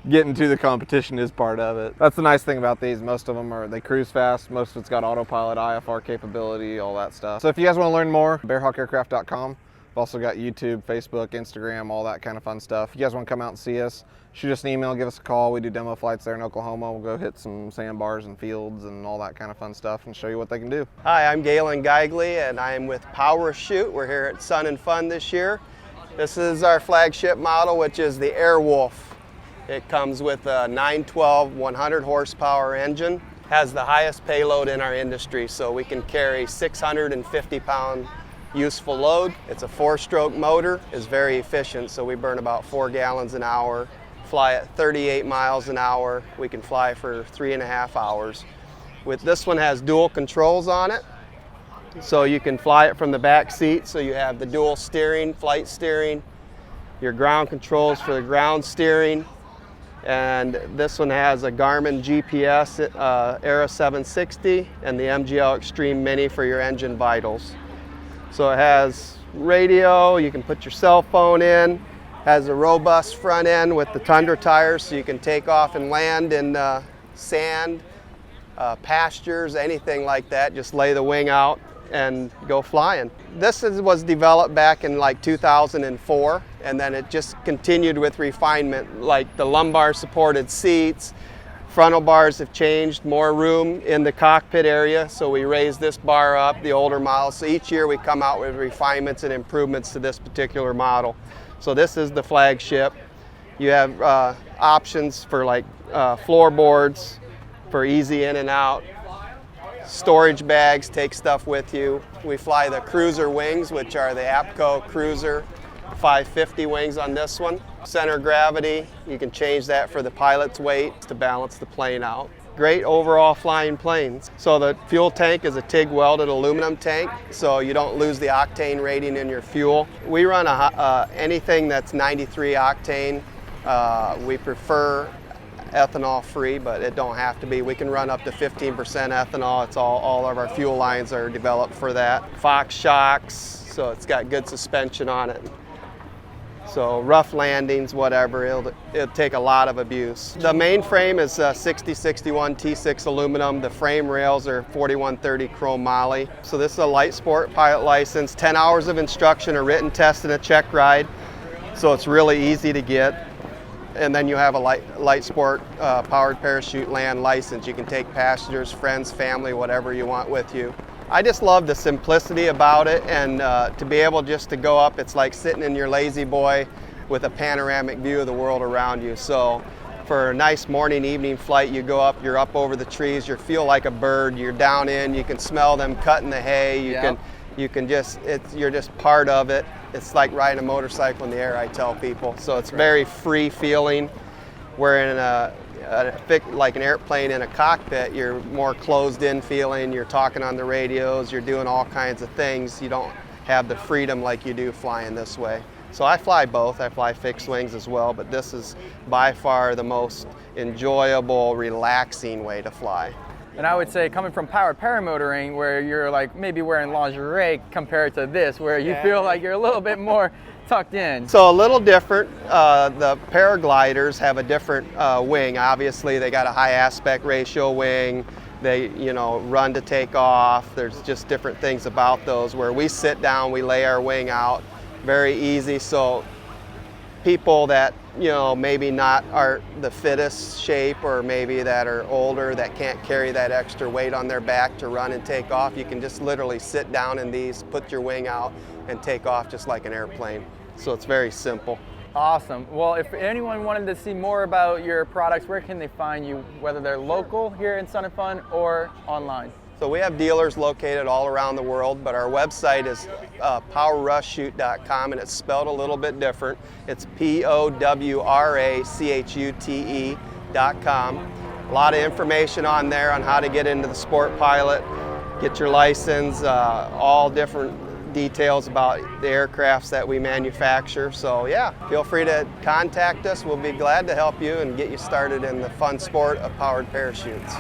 Speaker 20: getting to the competition is part of it. That's the nice thing about these. Most of them they cruise fast. Most of it's got autopilot, IFR capability, all that stuff. So if you guys want to learn more, bearhawkaircraft.com. We've also got YouTube, Facebook, Instagram, all that kind of fun stuff. If you guys want to come out and see us, shoot us an email, give us a call. We do demo flights there in Oklahoma. We'll go hit some sandbars and fields and all that kind of fun stuff and show you what they can do.
Speaker 21: Hi, I'm Galen Geigley and I'm with Powershoot. We're here at Sun and Fun this year. This is our flagship model, which is the Airwolf. It comes with a 912 100 horsepower engine. Has the highest payload in our industry, so we can carry 650 pound useful load. It's a 4-stroke motor. It's very efficient, so we burn about 4 gallons an hour. Fly at 38 miles an hour. We can fly for 3.5 hours. This one has dual controls on it, so you can fly it from the back seat. So you have the dual steering, flight steering, your ground controls for the ground steering, And this one has a Garmin GPS Era 760 and the MGL Extreme Mini for your engine vitals. So it has radio, you can put your cell phone in, has a robust front end with the Tundra tires so you can take off and land in sand, pastures, anything like that. Just lay the wing out and go flying. This was developed back in like 2004, and then it just continued with refinement, like the lumbar supported seats, frontal bars have changed, more room in the cockpit area, so we raised this bar up, the older models. So each year we come out with refinements and improvements to this particular model. So this is the flagship. You have options for like floorboards for easy in and out. Storage bags, take stuff with you. We fly the cruiser wings, which are the APCO Cruiser 550 wings on this one. Center of gravity, you can change that for the pilot's weight to balance the plane out. Great overall flying planes. So the fuel tank is a TIG welded aluminum tank, so you don't lose the octane rating in your fuel. We run anything that's 93 octane. We prefer ethanol free, but it don't have to be. We can run up to 15% ethanol. It's all of our fuel lines are developed for that. Fox shocks, so it's got good suspension on it. So rough landings, whatever, it'll take a lot of abuse. The main frame is 6061 T6 aluminum. The frame rails are 4130 chrome moly. So this is a light sport pilot license, 10 hours of instruction, a written test, and a check ride. So it's really easy to get. And then you have a light sport powered parachute land license. You can take passengers, friends, family, whatever you want with you. I just love the simplicity about it, and to be able just to go up, it's like sitting in your lazy boy with a panoramic view of the world around you. So for a nice morning, evening flight, you go up, you're up over the trees, you feel like a bird, you're down in, you can smell them cutting the hay, you can just, you're just part of it. It's like riding a motorcycle in the air, I tell people. So it's very free feeling. Where in like an airplane in a cockpit, you're more closed in feeling, you're talking on the radios, you're doing all kinds of things. You don't have the freedom like you do flying this way. So I fly both, I fly fixed wings as well, but this is by far the most enjoyable, relaxing way to fly.
Speaker 1: And I would say coming from powered paramotoring, where you're like maybe wearing lingerie compared to this, where you feel like you're a little bit more tucked in.
Speaker 21: So a little different. The paragliders have a different wing. Obviously, they got a high aspect ratio wing. They, run to take off. There's just different things about those. Where we sit down, we lay our wing out, very easy. So people that maybe not are the fittest shape, or maybe that are older, that can't carry that extra weight on their back to run and take off, you can just literally sit down in these, put your wing out, and take off just like an airplane. So it's very simple.
Speaker 1: Awesome. Well, if anyone wanted to see more about your products, where can they find you, whether they're local here in Sun and Fun or online?
Speaker 21: So we have dealers located all around the world, but our website is powerrushchute.com, and it's spelled a little bit different. It's POWRACHUTE.com. A lot of information on there on how to get into the sport pilot, get your license, all different details about the aircrafts that we manufacture. So yeah, feel free to contact us. We'll be glad to help you and get you started in the fun sport of powered parachutes.